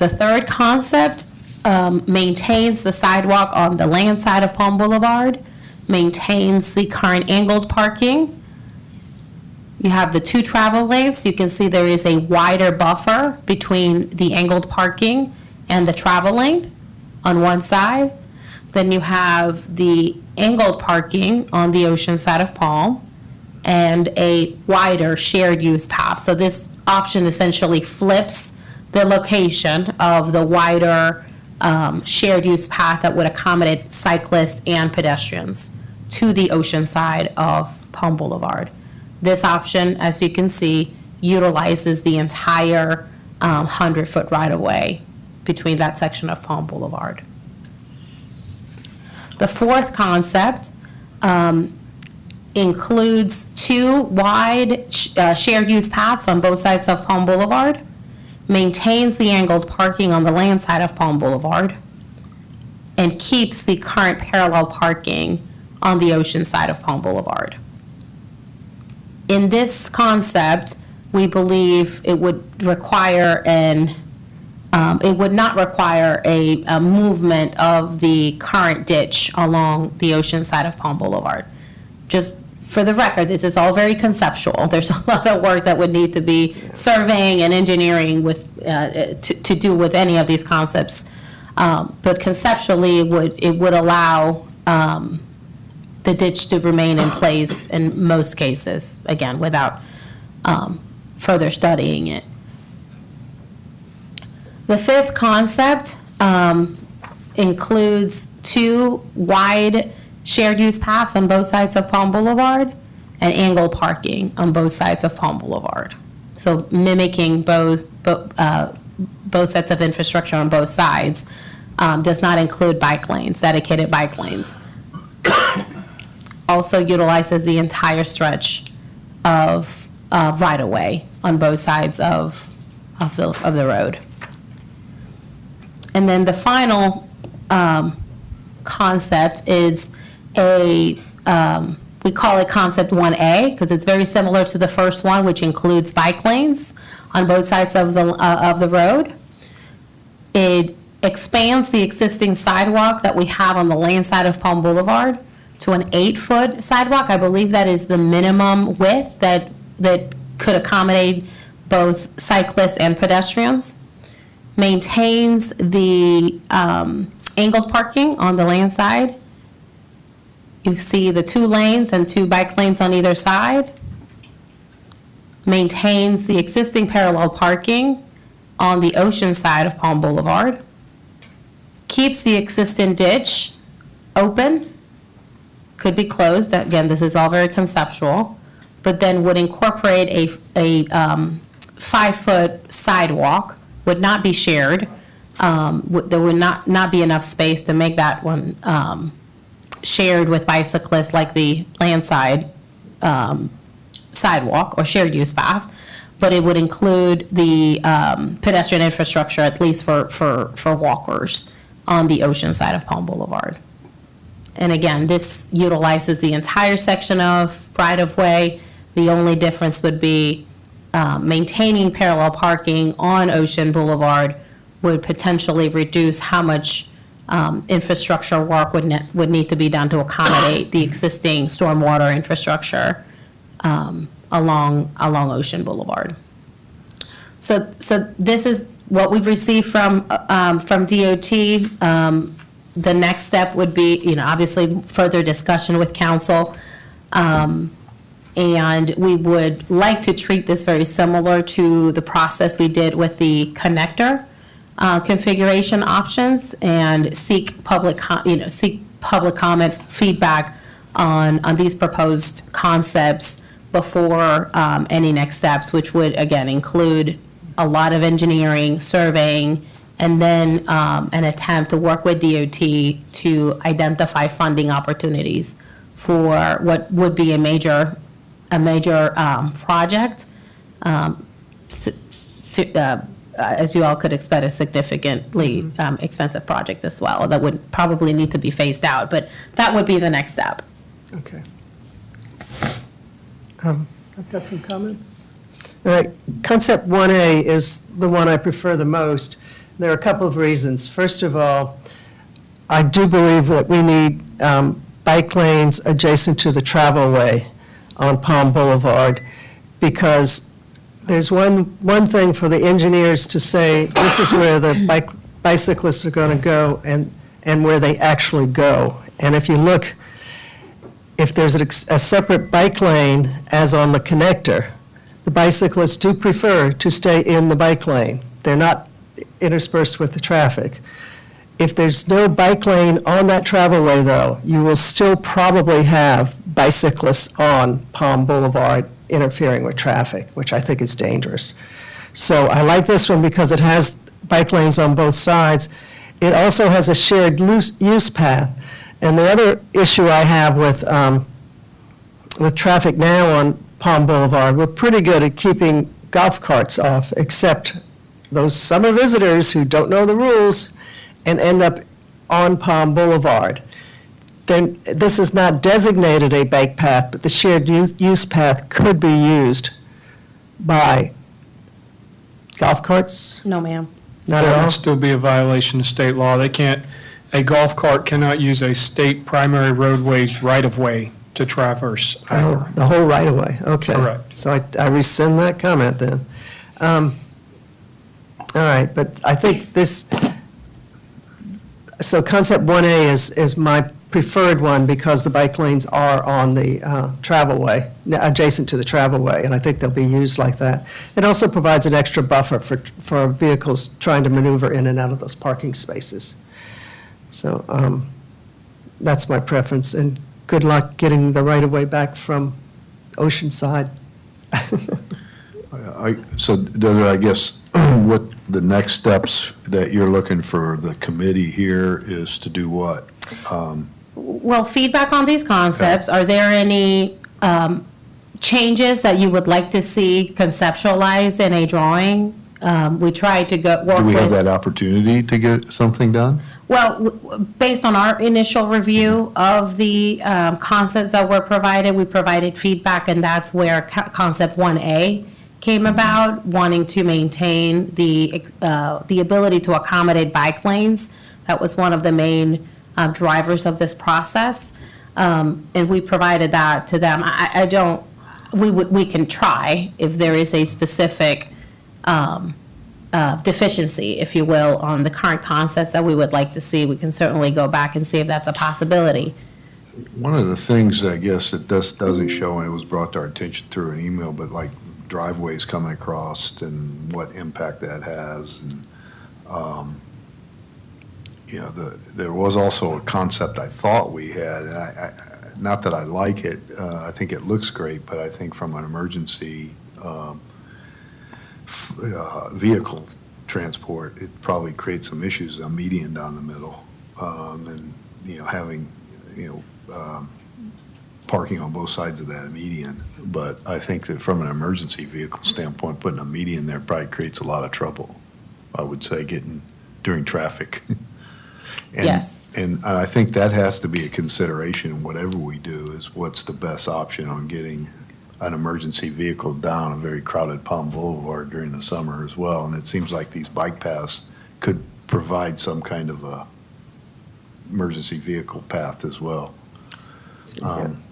The third concept maintains the sidewalk on the land side of Palm Boulevard, maintains the current angled parking. You have the two travel lanes. You can see there is a wider buffer between the angled parking and the travel lane on one side. Then you have the angled parking on the ocean side of Palm and a wider shared use path. So this option essentially flips the location of the wider shared use path that would accommodate cyclists and pedestrians to the ocean side of Palm Boulevard. This option, as you can see, utilizes the entire 100-foot right-of-way between that section of Palm Boulevard. The fourth concept includes two wide shared use paths on both sides of Palm Boulevard, maintains the angled parking on the land side of Palm Boulevard, and keeps the current parallel parking on the ocean side of Palm Boulevard. In this concept, we believe it would require it would not require a movement of the current ditch along the ocean side of Palm Boulevard. Just for the record, this is all very conceptual. There's a lot of work that would need to be surveying and engineering with, to do with any of these concepts. But conceptually, it would allow the ditch to remain in place in most cases, again, without further studying it. The fifth concept includes two wide shared use paths on both sides of Palm Boulevard and angled parking on both sides of Palm Boulevard. So mimicking both sets of infrastructure on both sides, does not include bike lanes, dedicated bike lanes. Also utilizes the entire stretch of right-of-way on both sides of the road. And then the final concept is we call it Concept 1A, because it's very similar to the first one, which includes bike lanes on both sides of the road. It expands the existing sidewalk that we have on the land side of Palm Boulevard to an 8-foot sidewalk. I believe that is the minimum width that could accommodate both cyclists and pedestrians. Maintains the angled parking on the land side. You see the 2 lanes and 2 bike lanes on either side. Maintains the existing parallel parking on the ocean side of Palm Boulevard. Keeps the existing ditch open, could be closed. Again, this is all very conceptual, but then would incorporate a 5-foot sidewalk, would not be shared. There would not be enough space to make that one shared with bicyclists like the landside sidewalk or shared use path, but it would include the pedestrian infrastructure, at least for walkers on the ocean side of Palm Boulevard. And again, this utilizes the entire section of right-of-way. The only difference would be maintaining parallel parking on Ocean Boulevard would potentially reduce how much infrastructure work would need to be done to accommodate the existing stormwater infrastructure along Ocean Boulevard. So this is what we've received from DOT. The next step would be, obviously further discussion with council. And we would like to treat this very similar to the process we did with the connector configuration options and seek public comment feedback on these proposed concepts before any next steps, which would again include a lot of engineering, surveying, and then an attempt to work with DOT to identify funding opportunities for what would be a major project. As you all could expect, a significantly expensive project as well that would probably need to be phased out, but that would be the next step. Okay. I've got some comments. All right, Concept 1A is the one I prefer the most. There are a couple of reasons. First of all, I do believe that we need bike lanes adjacent to the travelway on Palm Boulevard, because there's one thing for the engineers to say, this is where the bicyclists are going to go, and where they actually go. And if you look, if there's a separate bike lane, as on the connector, the bicyclists do prefer to stay in the bike lane. They're not interspersed with the traffic. If there's no bike lane on that travelway, though, you will still probably have bicyclists on Palm Boulevard interfering with traffic, which I think is dangerous. So I like this one because it has bike lanes on both sides. It also has a shared use path. And the other issue I have with traffic now on Palm Boulevard, we're pretty good at keeping golf carts off, except those summer visitors who don't know the rules and end up on Palm Boulevard. Then, this is not designated a bike path, but the shared use path could be used by golf carts? No, ma'am. Not That at all? would still be a violation of state law. They can't, a golf cart cannot use a state primary roadway's right-of-way to traverse Oh, either. the whole right-of-way, okay. Correct. So I rescind that comment then. All right, but I think this, so concept 1A is my preferred one because the bike lanes are on the travelway, adjacent to the travelway, and I think they'll be used like that. It also provides an extra buffer for vehicles trying to maneuver in and out of those parking spaces. So that's my preference, and good luck getting the right-of-way back from Oceanside. So, Desiree, I guess what the next steps that you're looking for the committee here is to do what? Well, feedback on these concepts, are there any changes that you would like to see conceptualized in a drawing? We tried to work with. Do we have that opportunity to get something done? Well, based on our initial review of the concepts that were provided, we provided feedback, and that's where concept 1A came about, wanting to maintain the ability to accommodate bike lanes. That was one of the main drivers of this process, and we provided that to them. I don't, we can try if there is a specific deficiency, if you will, on the current concepts that we would like to see. We can certainly go back and see if that's a possibility. One of the things, I guess, that doesn't show, and it was brought to our attention through an email, but like driveways coming across and what impact that has. And, there was also a concept I thought we had, and I not that I like it, I think it looks great, but I think from an emergency vehicle transport, it probably creates some issues, a median down the middle, and, having, parking on both sides of that median. But I think that from an emergency vehicle standpoint, putting a median there probably creates a lot of trouble, I would say, during traffic. And- Yes. And I think that has to be a consideration, whatever we do, is what's the best option on getting an emergency vehicle down a very crowded Palm Boulevard during the summer as well. And it seems like these bike paths could provide some kind of a emergency vehicle path as well.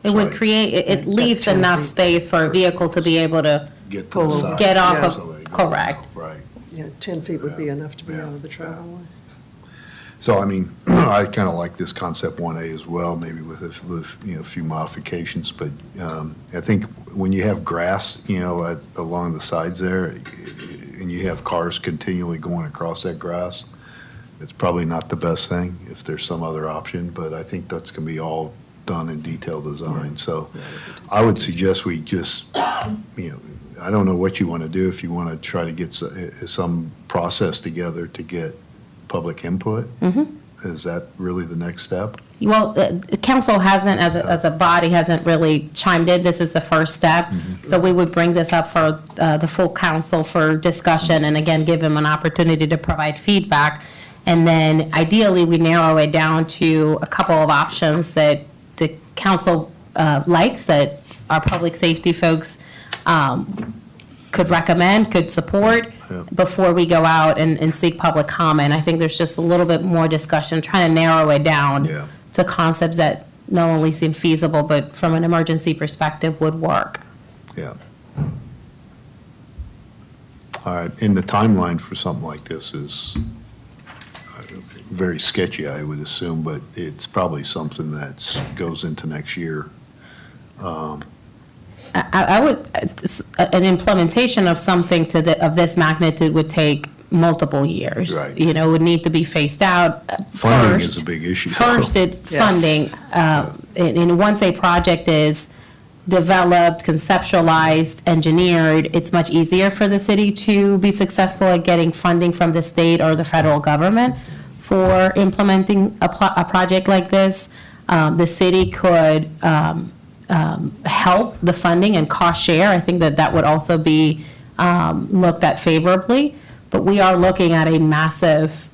It would create, it leaves 10 enough feet. space for a vehicle to be able to, Get to Pull the over. side. Get off of- So they go- correct. Right. 10 feet would be Yeah, enough to be yeah, out of the travelway. So, I mean, I kind of like this concept 1A as well, maybe with a few modifications, but I think when you have grass, along the sides there, and you have cars continually going across that grass, it's probably not the best thing if there's some other option, but I think that's going to be all done in detailed design. So I would suggest we just, I don't know what you want to do, if you want to try to get some process together to get public input? Is that really the next step? well, the council hasn't, as a body, hasn't really chimed in. This is the first step. So we would bring this up for the full council for discussion, and again, give them an opportunity to provide feedback. And then ideally, we narrow it down to a couple of options that the council likes, that our public safety folks could recommend, could support. Yeah. before we go out and seek public comment. I think there's just a little bit more discussion, trying to narrow it down Yeah. to concepts that not only seem feasible, but from an emergency perspective would work. Yeah. All right, and the timeline for something like this is very sketchy, I would assume, but it's probably something that's goes into next year. I would, an implementation of something of this magnitude would take multiple years. Right. You know, would need to be phased out Funding first. is a big issue. First, funding, and once a project is developed, conceptualized, engineered, it's much easier for the city to be successful at getting funding from the state or the federal government for implementing a project like this. The city could help the funding and cost share. I think that would also be looked at favorably. But we are looking at a massive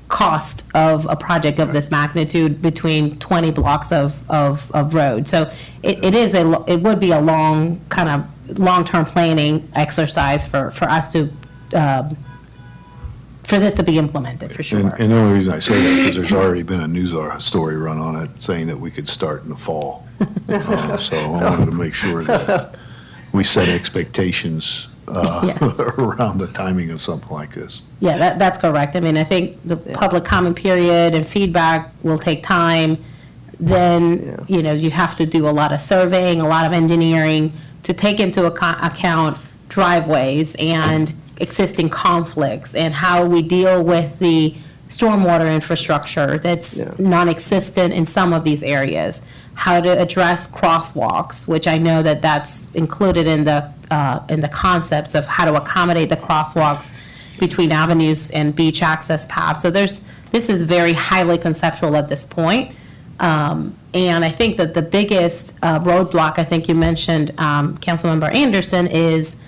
cost of a project of this magnitude between 20 blocks of road. So it would be a long-term planning exercise for us to, for this to be implemented, for sure. And the only reason I say that is because there's already been a news story run on it saying that we could start in the fall. So I wanted to make sure that we set expectations Yes. around the timing of something like this. Yeah, that's correct. I mean, I think the public comment period and feedback will take time. Then, you have to do a lot of surveying, a lot of engineering to take into account driveways and existing conflicts and how we deal with the stormwater infrastructure that's non-existent in some of these areas. How to address crosswalks, which I know that's included in the concepts of how to accommodate the crosswalks between avenues and beach access paths. So this is very highly conceptual at this point. And I think that the biggest roadblock, I think you mentioned, Councilmember Anderson, is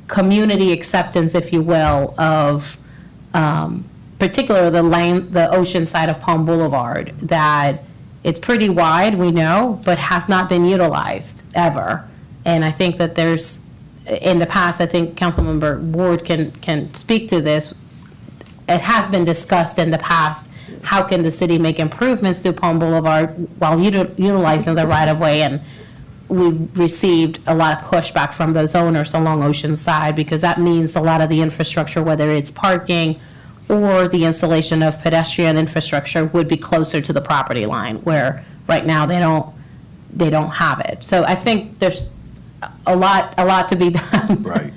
community acceptance, if you will, of particularly the ocean side of Palm Boulevard, that it's pretty wide, we know, but has not been utilized ever. And I think that in the past, I think Councilmember Ward can speak to this. It has been discussed in the past, how can the city make improvements to Palm Boulevard while utilizing the right-of-way? And we received a lot of pushback from those owners along Oceanside, because that means a lot of the infrastructure, whether it's parking or the installation of pedestrian infrastructure, would be closer to the property line, where right now they don't have it. So I think there's a lot to be done. Right.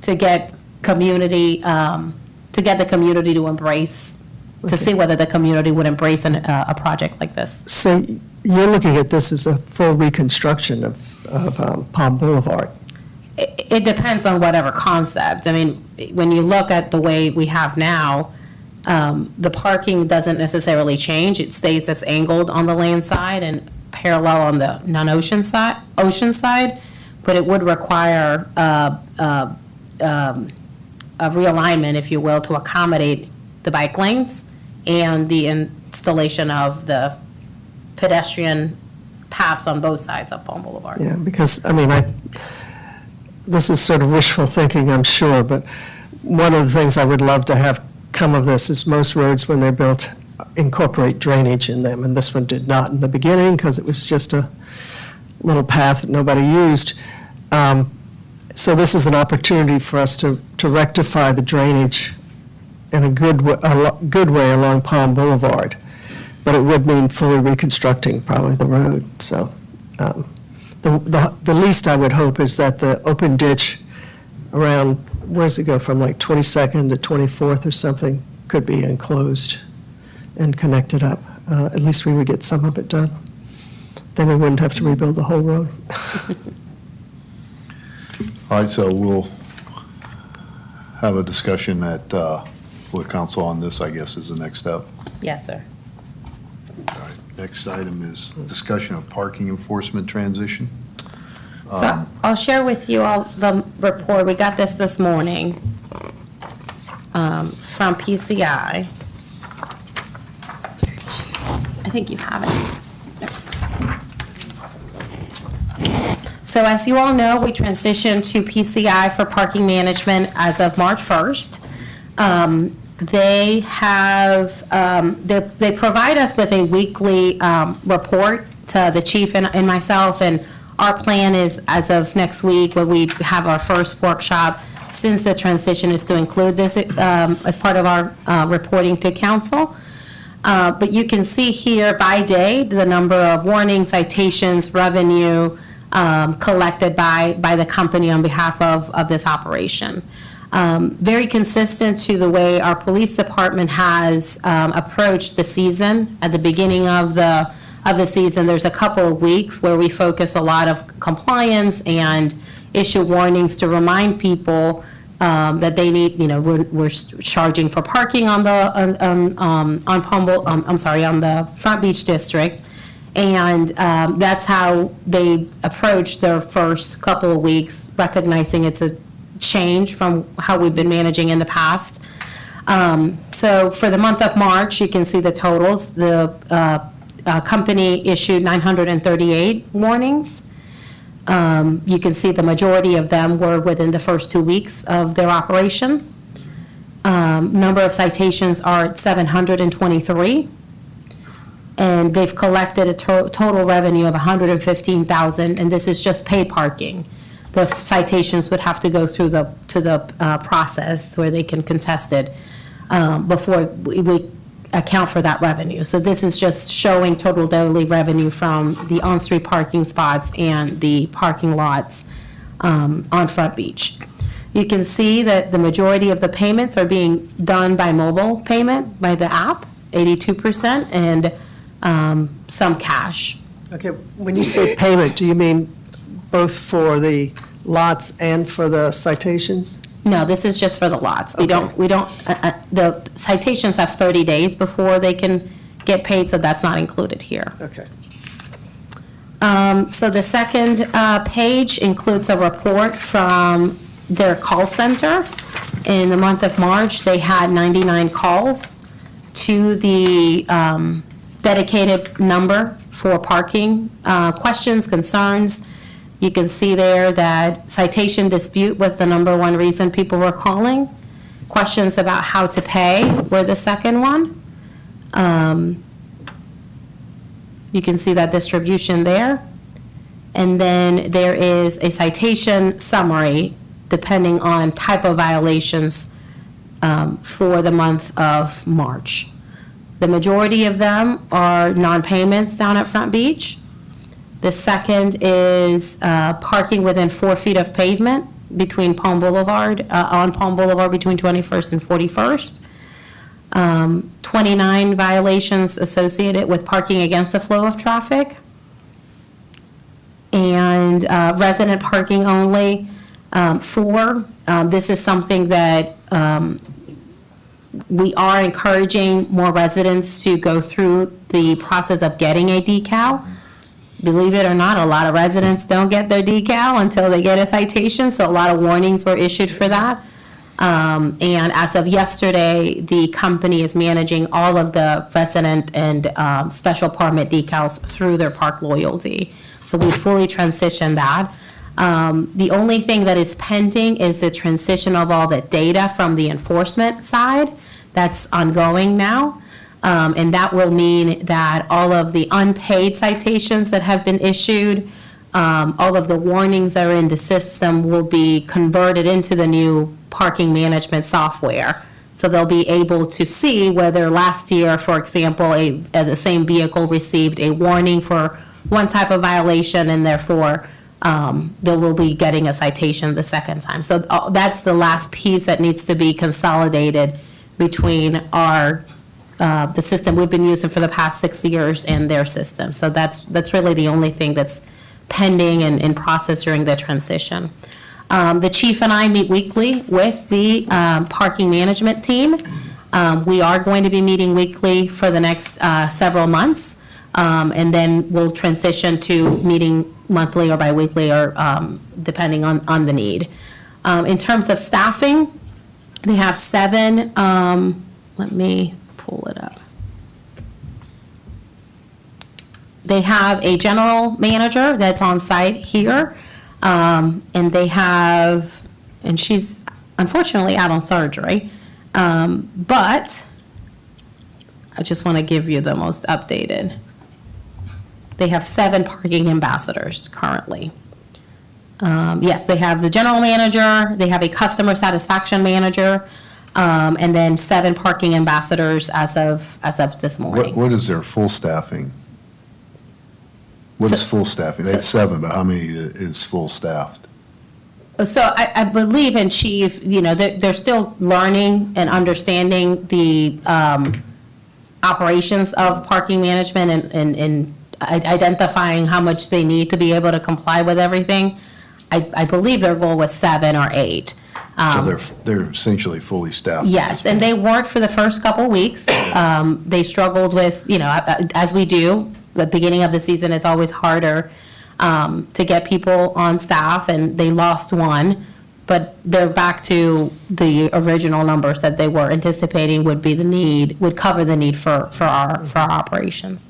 To get community, to get the community to embrace, to see whether the community would embrace a project like this. So you're looking at this as a full reconstruction of Palm Boulevard. It depends on whatever concept. I mean, when you look at the way we have now, the parking doesn't necessarily change. It stays as angled on the land side and parallel on the non-ocean side, but it would require a realignment, if you will, to accommodate the bike lanes and the installation of the pedestrian paths on both sides of Palm Boulevard. Yeah, because, I mean, this is sort of wishful thinking, I'm sure, but one of the things I would love to have come of this is most roads, when they're built, incorporate drainage in them, and this one did not in the beginning because it was just a little path that nobody used. So this is an opportunity for us to rectify the drainage in a good way along Palm Boulevard, but it would mean fully reconstructing probably the road. So the least I would hope is that the open ditch around, where does it go, from like 22nd to 24th or something, could be enclosed and connected up. At least we would get some of it done. Then we wouldn't have to rebuild the whole road. All right, so we'll have a discussion with council on this, I guess, is the next step. Yes, sir. All right, next item is discussion of parking enforcement transition. So I'll share with you all the report. We got this morning from PCI. I think you have it. So as you all know, we transitioned to PCI for parking management as of March 1st. They have, they provide us with a weekly report to the chief and myself, and our plan is, as of next week, when we have our first workshop, since the transition is to include this as part of our reporting to council. But you can see here by day, the number of warnings, citations, revenue collected by the company on behalf of this operation. Very consistent to the way our police department has approached the season. At the beginning of the season, there's a couple of weeks where we focus a lot of compliance and issue warnings to remind people that they need, we're charging for parking on the Front Beach District. And that's how they approach their first couple of weeks, recognizing it's a change from how we've been managing in the past. So for the month of March, you can see the totals. The company issued 938 warnings. You can see the majority of them were within the first 2 weeks of their operation. Number of citations are at 723. And they've collected a total revenue of $115,000, and this is just paid parking. The citations would have to go through the process where they can contest it before we account for that revenue. So this is just showing total daily revenue from the on-street parking spots and the parking lots on Front Beach. You can see that the majority of the payments are being done by mobile payment, by the app, 82%, and some cash. Okay, when you say payment, do you mean both for the lots and for the citations? No, this is just for the lots. Okay. The citations have 30 days before they can get paid, so that's not included here. Okay. So the second page includes a report from their call center. In the month of March, they had 99 calls to the dedicated number for parking questions, concerns. You can see there that citation dispute was the number one reason people were calling. Questions about how to pay were the second one. You can see that distribution there. And then there is a citation summary depending on type of violations for the month of March. The majority of them are non-payments down at Front Beach. The second is parking within 4 feet of pavement between Palm Boulevard, on Palm Boulevard between 21st and 41st. 29 violations associated with parking against the flow of traffic. And resident parking only, 4. This is something that we are encouraging more residents to go through the process of getting a decal. Believe it or not, a lot of residents don't get their decal until they get a citation, so a lot of warnings were issued for that. And as of yesterday, the company is managing all of the resident and special permit decals through their park loyalty. So we fully transitioned that. The only thing that is pending is the transition of all the data from the enforcement side. That's ongoing now. And that will mean that all of the unpaid citations that have been issued, all of the warnings that are in the system will be converted into the new parking management software. So they'll be able to see whether last year, for example, the same vehicle received a warning for one type of violation, and therefore they will be getting a citation the second time. So that's the last piece that needs to be consolidated between our the system we've been using for the past 6 years and their system. So that's really the only thing that's pending and in process during the transition. The chief and I meet weekly with the parking management team. We are going to be meeting weekly for the next several months, and then we'll transition to meeting monthly or biweekly, or depending on the need. In terms of staffing, they have 7, let me pull it up. They have a general manager that's on site here. And they have, and she's unfortunately out on surgery. But I just want to give you the most updated. They have 7 parking ambassadors currently. Yes, they have the general manager, they have a customer satisfaction manager, and then 7 parking ambassadors as of this morning. What is their full staffing? What is full staffing? They have 7, but how many is full staffed? So I believe in chief, they're still learning and understanding the operations of parking management and identifying how much they need to be able to comply with everything. I believe their goal was 7 or 8. So they're essentially fully staffed? at Yes, this and point. they weren't for the first couple weeks. They struggled with, as we do, the beginning of the season is always harder to get people on staff, and they lost 1. But they're back to the original numbers that they were anticipating would cover the need for our operations.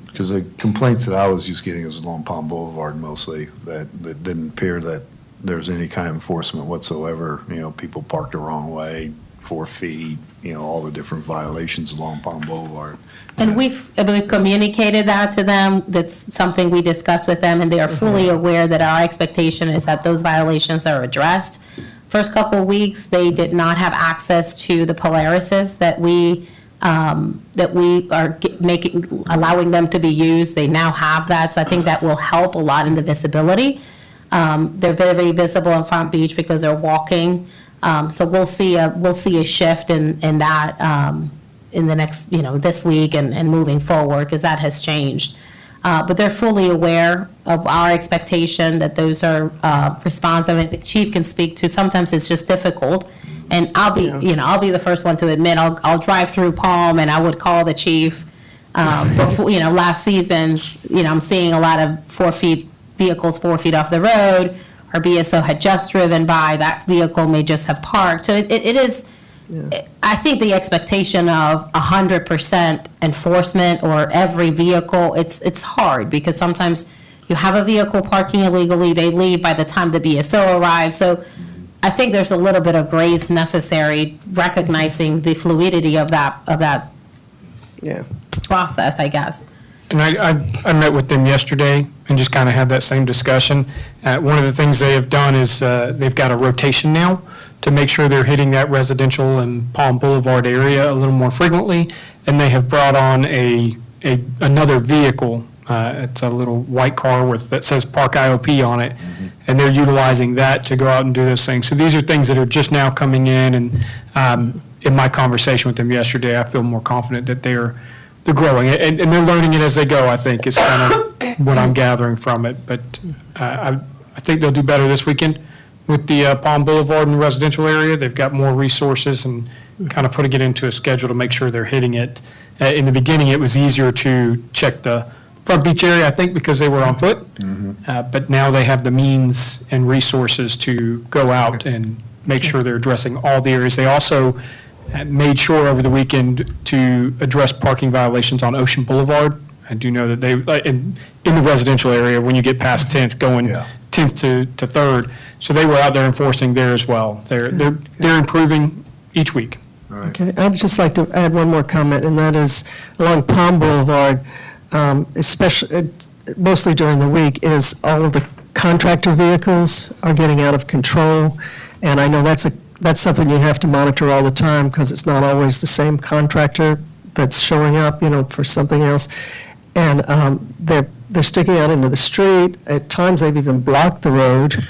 Because the complaints that I was just getting was along Palm Boulevard mostly, that didn't appear that there's any kind of enforcement whatsoever. People parked the wrong way, 4 feet, all the different violations along Palm Boulevard. And we've communicated that to them. That's something we discussed with them, and they are fully aware that our expectation is that those violations are addressed. First couple of weeks, they did not have access to the Polarises that we are allowing them to be used. They now have that, so I think that will help a lot in the visibility. They're very, very visible in Front Beach because they're walking. So we'll see a shift in that in the next, this week and moving forward, because that has changed. But they're fully aware of our expectation that those are responsive. And the chief can speak to, sometimes it's just difficult. And I'll be the first one to admit, I'll drive through Palm and I would call the chief. Before, last season's, I'm seeing a lot of vehicles 4 feet off the road. Our BSO had just driven by, that vehicle may just have parked. So it is, I think the expectation of 100% enforcement or every vehicle, it's hard because sometimes you have a vehicle parking illegally, they leave by the time the BSO arrives. So I think there's a little bit of grace necessary, recognizing the fluidity of that Yeah. process, I guess. And I met with them yesterday and just kind of had that same discussion. One of the things they have done is they've got a rotation now to make sure they're hitting that residential and Palm Boulevard area a little more frequently. And they have brought on another vehicle. It's a little white car that says Park IOP on it. And they're utilizing that to go out and do those things. So these are things that are just now coming in. And in my conversation with them yesterday, I feel more confident that they're growing, and they're learning it as they go, I think, is kind of what I'm gathering from it. But I think they'll do better this weekend with the Palm Boulevard and the residential area. They've got more resources and kind of putting it into a schedule to make sure they're hitting it. In the beginning, it was easier to check the Front Beach area, I think, because they were on foot. But now they have the means and resources to go out and make sure they're addressing all the areas. They also made sure over the weekend to address parking violations on Ocean Boulevard. I do know that they, in the residential area, when you get past 10th, going Yeah. 10th to 3rd. So they were out there enforcing there as well. They're improving each week. Okay, I'd just like to add one more comment, and that is along Palm Boulevard, especially, mostly during the week, is all of the contractor vehicles are getting out of control. And I know that's something you have to monitor all the time because it's not always the same contractor that's showing up, for something else. And they're sticking out into the street. At times, they've even blocked the road.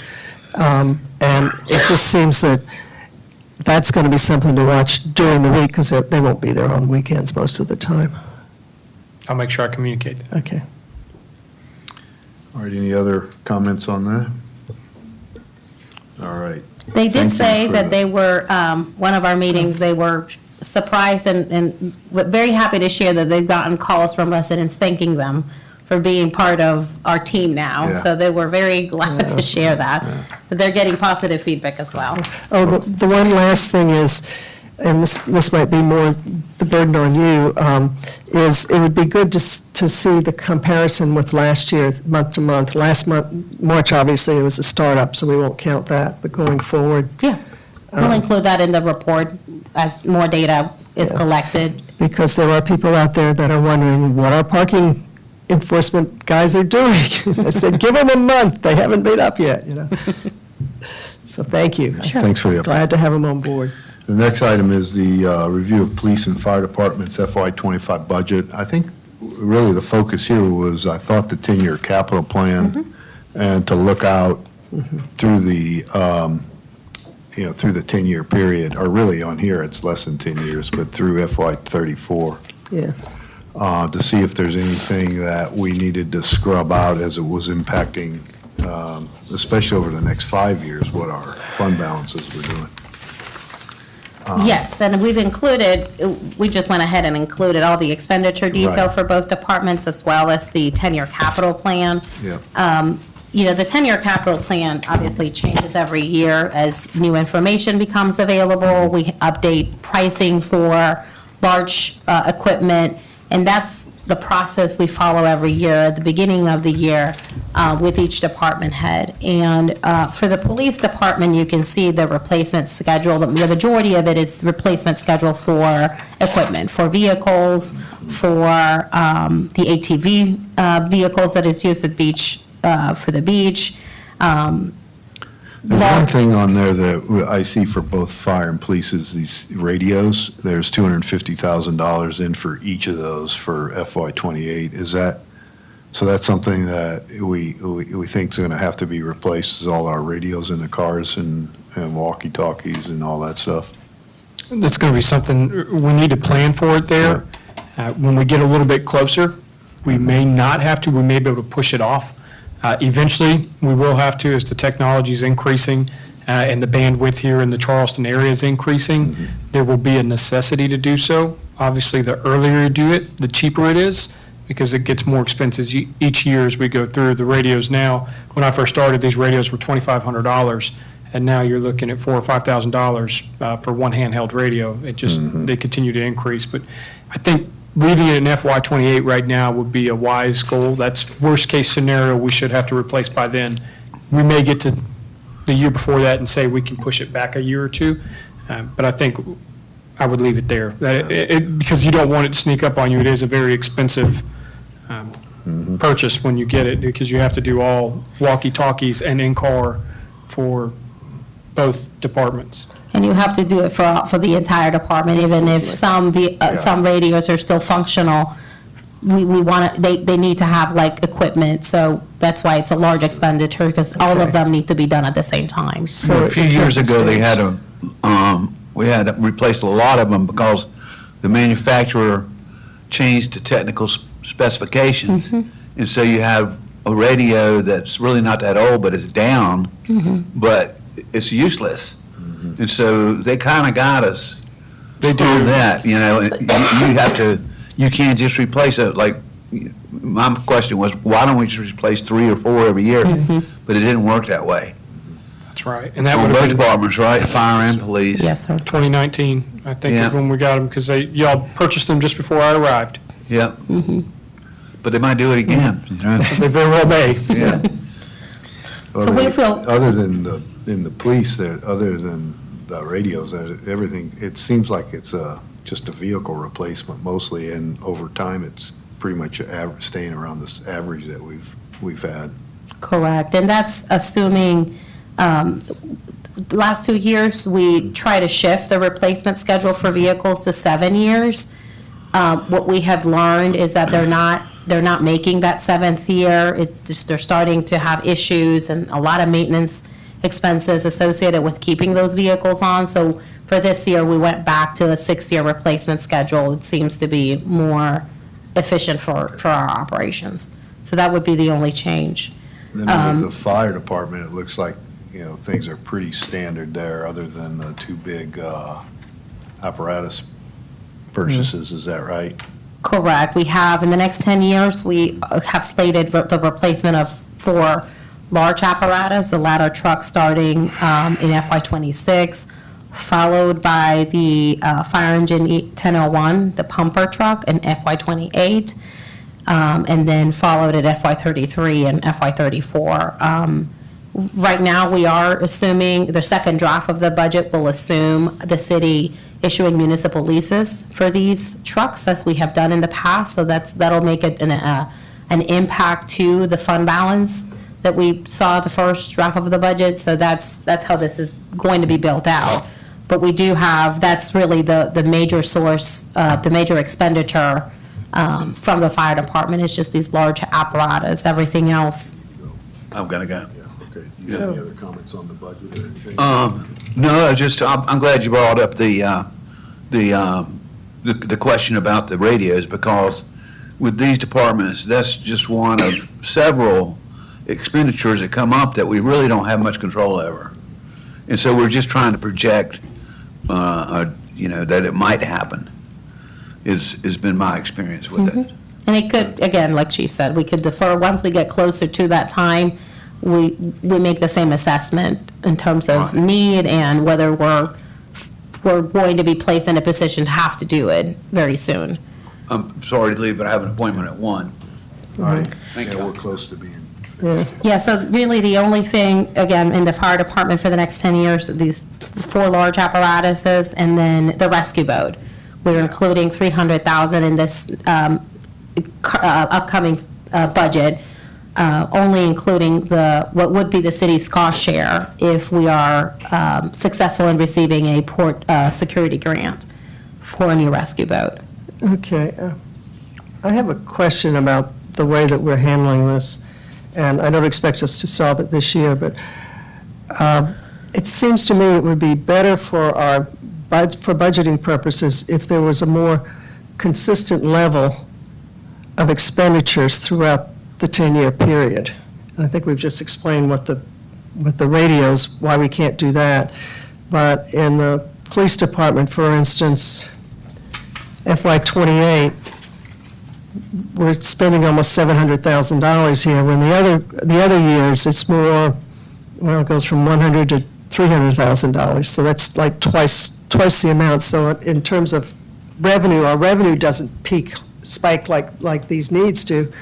And it just seems that that's going to be something to watch during the week because they won't be there on weekends most of the time. I'll make sure I communicate that. Okay. All right, any other comments on that? All right. They Thank did you say for that they were, one of our meetings, they were surprised and very happy to share that they've gotten calls from residents thanking them for being part of our team now. Yeah. So they were very glad to share that. But they're getting positive feedback as well. Oh, the one last thing is, and this might be more the burden on you, is it would be good to see the comparison with last year, month to month. Last month, March, obviously, it was a startup, so we won't count that, but going forward, Yeah, we'll include that in the report as more data is Yeah. collected. because there are people out there that are wondering what our parking enforcement guys are doing. I said, give them a month, they haven't made up yet, you know? So thank you. Thanks for the update. Glad to have them on board. The next item is the review of police and fire departments FY25 budget. I think really the focus here was, I thought, the 10-year capital plan, and to look out through the, through the 10-year period, or really on here, it's less than 10 years, but through FY34, Yeah. to see if there's anything that we needed to scrub out as it was impacting, especially over the next 5 years, what our fund balances were doing. Yes, and we've included, we just went ahead and included all the expenditure detail Right. for both departments as well as the 10-year capital plan. Yeah. The 10-year capital plan obviously changes every year as new information becomes available. We update pricing for large equipment, and that's the process we follow every year at the beginning of the year with each department head. And for the police department, you can see the replacement schedule. The majority of it is replacement schedule for equipment, for vehicles, for the ATV vehicles that is used at beach, for the beach. The one thing on there that I see for both fire and police is these radios. There's $250,000 in for each of those for FY28. Is that, so that's something that we think is going to have to be replaced, is all our radios in the cars and walkie-talkies and all that stuff? That's going to be something, we need to plan for it there. When we get a little bit closer, we may not have to, we may be able to push it off. Eventually, we will have to, as the technology is increasing and the bandwidth here in the Charleston area is increasing, there will be a necessity to do so. Obviously, the earlier you do it, the cheaper it is, because it gets more expensive each year as we go through. The radios now, when I first started, these radios were $2,500, and now you're looking at $4,000 or $5,000 for one handheld radio. It just, they continue to increase. But I think leaving it in FY28 right now would be a wise goal. That's worst-case scenario, we should have to replace by then. We may get to the year before that and say we can push it back a year or two, but I think I would leave it there. Because you don't want it to sneak up on you. It is a very expensive purchase when you get it, because you have to do all walkie-talkies and in-car for both departments. And you have to do it for the entire department, even if some radios are still functional. We want to, they need to have like equipment, so that's why it's a large expenditure, because all of them need to be done at the same time. A few years ago, they had we had to replace a lot of them because the manufacturer changed the technical specifications. And so you have a radio that's really not that old, but it's down, but it's useless. And so they kind of got us They do. on that, you know. You have to, you can't just replace it. Like, my question was, why don't we just replace 3 or 4 every year? But it didn't work that way. That's right. And that On would both have been departments, right? Fire and police. Yes, sir. 2019, I think, Yeah. is when we got them, because y'all purchased them just before I arrived. Yep. But they might do it again, you know? They very well may. Yeah. So we feel- Other than in the police, other than the radios, everything, it seems like it's just a vehicle replacement mostly, and over time, it's pretty much staying around this average that we've had. Correct, and that's assuming, the last 2 years, we try to shift the replacement schedule for vehicles to 7 years. What we have learned is that they're not making that 7th year. They're starting to have issues and a lot of maintenance expenses associated with keeping those vehicles on. So for this year, we went back to a 6-year replacement schedule. It seems to be more efficient for our operations. So that would be the only change. Then with the fire department, it looks like, things are pretty standard there, other than the 2 big apparatus purchases, is that right? Correct. We have, in the next 10 years, we have slated the replacement of 4 large apparatus, the ladder truck starting in FY '26, followed by the fire engine 1001, the pumper truck in FY '28, and then followed at FY '33 and FY '34. Right now, we are assuming, the second draft of the budget will assume the city issuing municipal leases for these trucks, as we have done in the past, so that'll make it an impact to the fund balance that we saw the first draft of the budget, so that's how this is going to be built out. But we do have, that's really the major source, the major expenditure from the fire department, is just these large apparatus. Everything else, I've got to go. Yeah, okay. You have any other comments on the budget or anything? No, I'm glad you brought up the question about the radios, because with these departments, that's just one of several expenditures that come up that we really don't have much control over. And so we're just trying to project, that it might happen, has been my experience with it. and it could, again, like Chief said, we could defer, once we get closer to that time, we make the same assessment in terms of Right. need and whether we're going to be placed in a position to have to do it very soon. I'm sorry to leave, but I have an appointment at 1. All right. Thank Yeah, you. we're close to being. Yeah. Yeah, so really the only thing, again, in the fire department for the next 10 years, these 4 large apparatuses and then the rescue boat. We're including 300,000 in this upcoming budget, only including what would be the city's cost share if we are successful in receiving a port security grant for a new rescue boat. Okay. I have a question about the way that we're handling this, and I don't expect us to solve it this year, but it seems to me it would be better for for budgeting purposes if there was a more consistent level of expenditures throughout the 10-year period. And I think we've just explained with the radios, why we can't do that. But in the police department, for instance, FY '28, we're spending almost $700,000 here, when the other years, it's more, well, it goes from $100,000 to $300,000, so that's like twice the amount. So in terms of revenue, our revenue doesn't spike like these needs do.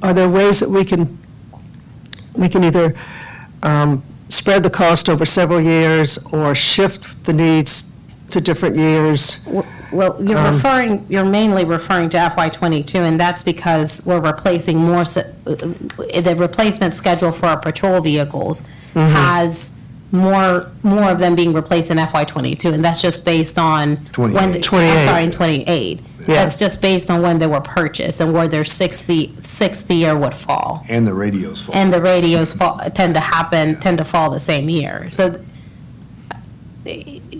Are there ways that we can either spread the cost over several years or shift the needs to different years? Well, you're mainly referring to FY '22, and that's because we're replacing the replacement schedule for our patrol vehicles has more of them being replaced in FY '22, and that's just based on. 28. I'm sorry, in '28. Yeah. That's just based on when they were purchased and where their sixth year would fall. And the radios fall. And the radios tend to fall the same year, so.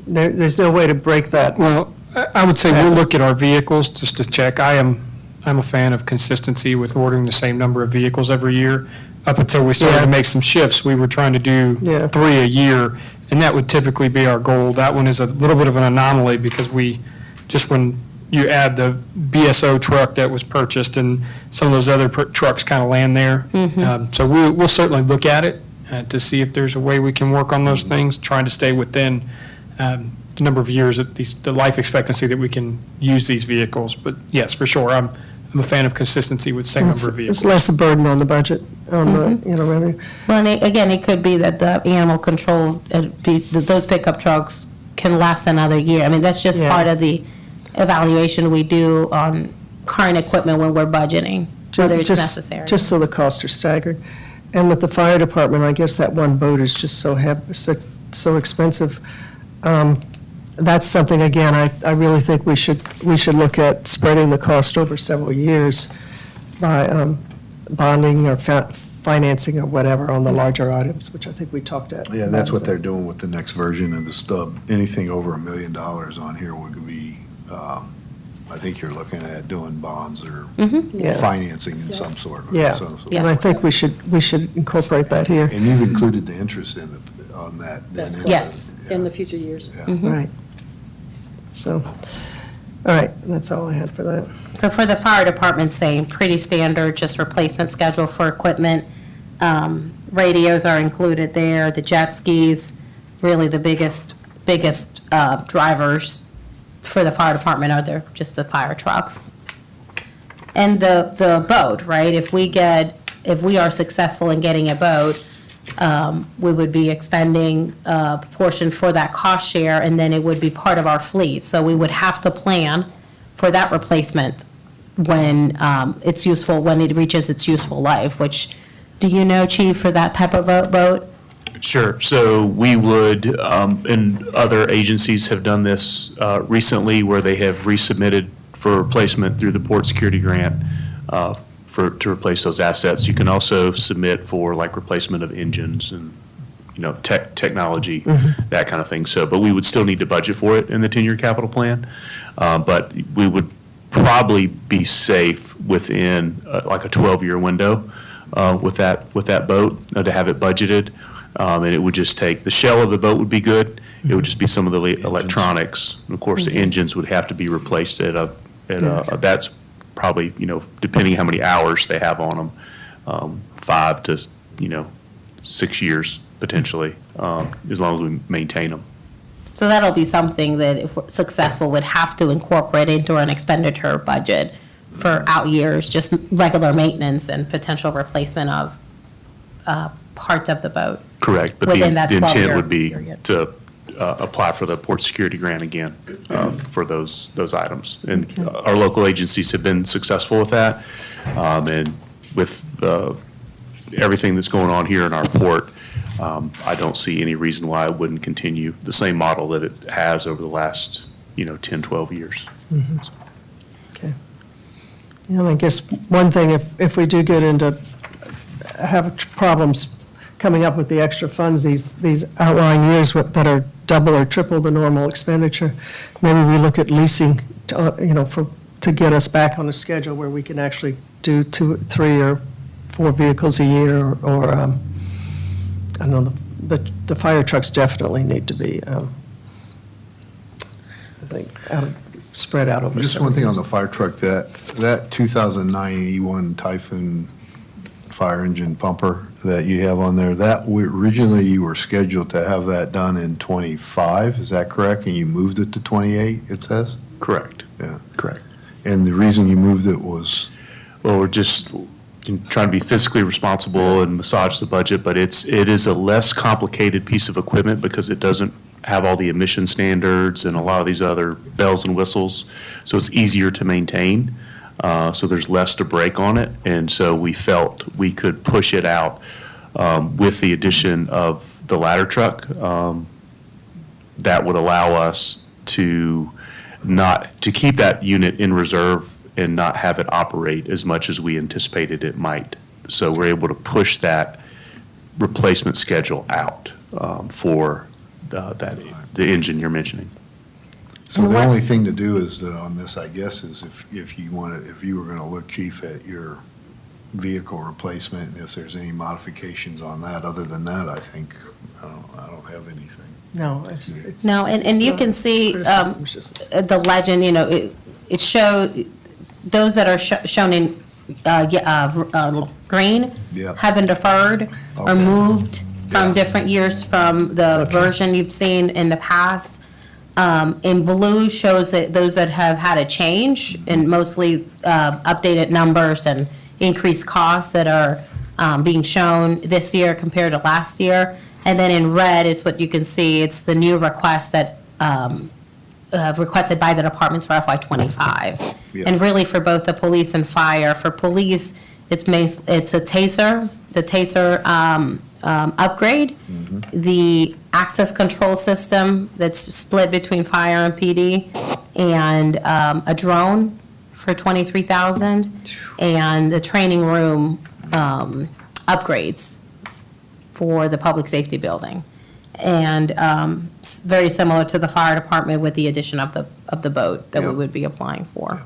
There's no way to break that. Well, I would say we'll look at our vehicles just to check. I'm a fan of consistency with ordering the same number of vehicles every year. Up until we started to Yeah. make some shifts, we were trying to do Yeah. 3 a year, and that would typically be our goal. That one is a little bit of an anomaly because when you add the BSO truck that was purchased and some of those other trucks kind of land there. So we'll certainly look at it to see if there's a way we can work on those things, trying to stay within the number of years, the life expectancy that we can use these vehicles. But yes, for sure, I'm a fan of consistency with same number of vehicles. It's less a burden on the budget, on the, revenue. Well, and again, it could be that the animal control, those pickup trucks can last another year. I mean, that's just Yeah. part of the evaluation we do on current equipment when we're budgeting, whether it's Just- necessary. Just so the costs are staggered. And with the fire department, I guess that one boat is just so expensive. That's something, again, I really think we should look at spreading the cost over several years by bonding or financing or whatever on the larger items, which I think we talked at. Yeah, that's what they're doing with the next version of the stub. Anything over $1 million on here would be, I think you're looking at doing bonds or Yeah. financing in some sort. Yeah. So- And I Yes. think we should incorporate that here. And you've included the interest on that. then That's in correct. Yes. yeah. In the future years. Yeah. Right. So, all right, that's all I had for that. So for the fire department, same, pretty standard, just replacement schedule for equipment. Radios are included there, the jet skis, really the biggest biggest drivers for the fire department are just the fire trucks. And the boat, right? If we are successful in getting a boat, we would be expending a portion for that cost share, and then it would be part of our fleet. So we would have to plan for that replacement when it's useful, when it reaches its useful life, which, do you know, Chief, for that type of a boat? Sure. So we would, and other agencies have done this recently, where they have resubmitted for replacement through the Port Security Grant to replace those assets. You can also submit for like replacement of engines and, technology, that kind of thing. So, but we would still need to budget for it in the 10-year capital plan. But we would probably be safe within like a 12-year window with that boat to have it budgeted. And it would just take, the shell of the boat would be good. It would just be some of the electronics. And of course, the engines would have to be replaced that's probably, depending how many hours they have on them, 5 to, 6 years potentially, as long as we maintain them. So that'll be something that, if we're successful, would have to incorporate into an expenditure budget for out years, just regular maintenance and potential replacement of parts of the boat. Correct, but the Within that intent 12-year would be period. to apply for the Port Security Grant again for those items. And our local agencies have been successful with that. And with everything that's going on here in our port, I don't see any reason why it wouldn't continue the same model that it has over the last, 10, 12 years. Okay. I guess one thing, if we do get into, have problems coming up with the extra funds, these outlying years that are double or triple the normal expenditure, maybe we look at leasing, to get us back on a schedule where we can actually do 2, 3, or 4 vehicles a year, or I don't know, the fire trucks definitely need to be, I think, spread out over. Just one thing on the fire truck, that 2009 E1 Typhoon fire engine pumper that you have on there, originally you were scheduled to have that done in '25, is that correct? And you moved it to '28, it says? Correct. Yeah. Correct. And the reason you moved it was? Well, we're just trying to be fiscally responsible and massage the budget, but it is a less complicated piece of equipment because it doesn't have all the emission standards and a lot of these other bells and whistles. So it's easier to maintain. So there's less to break on it. And so we felt we could push it out with the addition of the ladder truck. That would allow us to keep that unit in reserve and not have it operate as much as we anticipated it might. So we're able to push that replacement schedule out for the engine you're mentioning. So the only thing to do is, on this, I guess, is if you were going to look, Chief, at your vehicle replacement, and if there's any modifications on that. Other than that, I think, I don't have anything. No, it's. No, and it's you not can see criticism, it's just- the legend, it shows, those that are shown in green Yeah. have been deferred or Okay. moved from Yeah. different years from the Okay. version you've seen in the past. In blue shows that those that have had a change and mostly updated numbers and increased costs that are being shown this year compared to last year. And then in red is what you can see, it's the new request that requested by the departments for FY '25. Yeah. And really for both the police and fire. For police, it's a TASER, the TASER upgrade, the access control system that's split between fire and PD, and a drone for $23,000, and the training room upgrades for the public safety building. And very similar to the fire department with the addition of the boat that we Yep. would be applying for.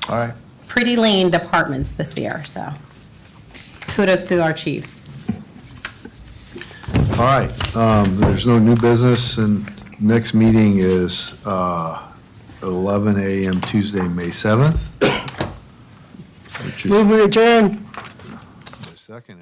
All right. Pretty lean departments this year, so kudos to our chiefs. All right, there's no new business, and next meeting is 11 a.m. Tuesday, May 7th. Which is Move we adjourn. the second.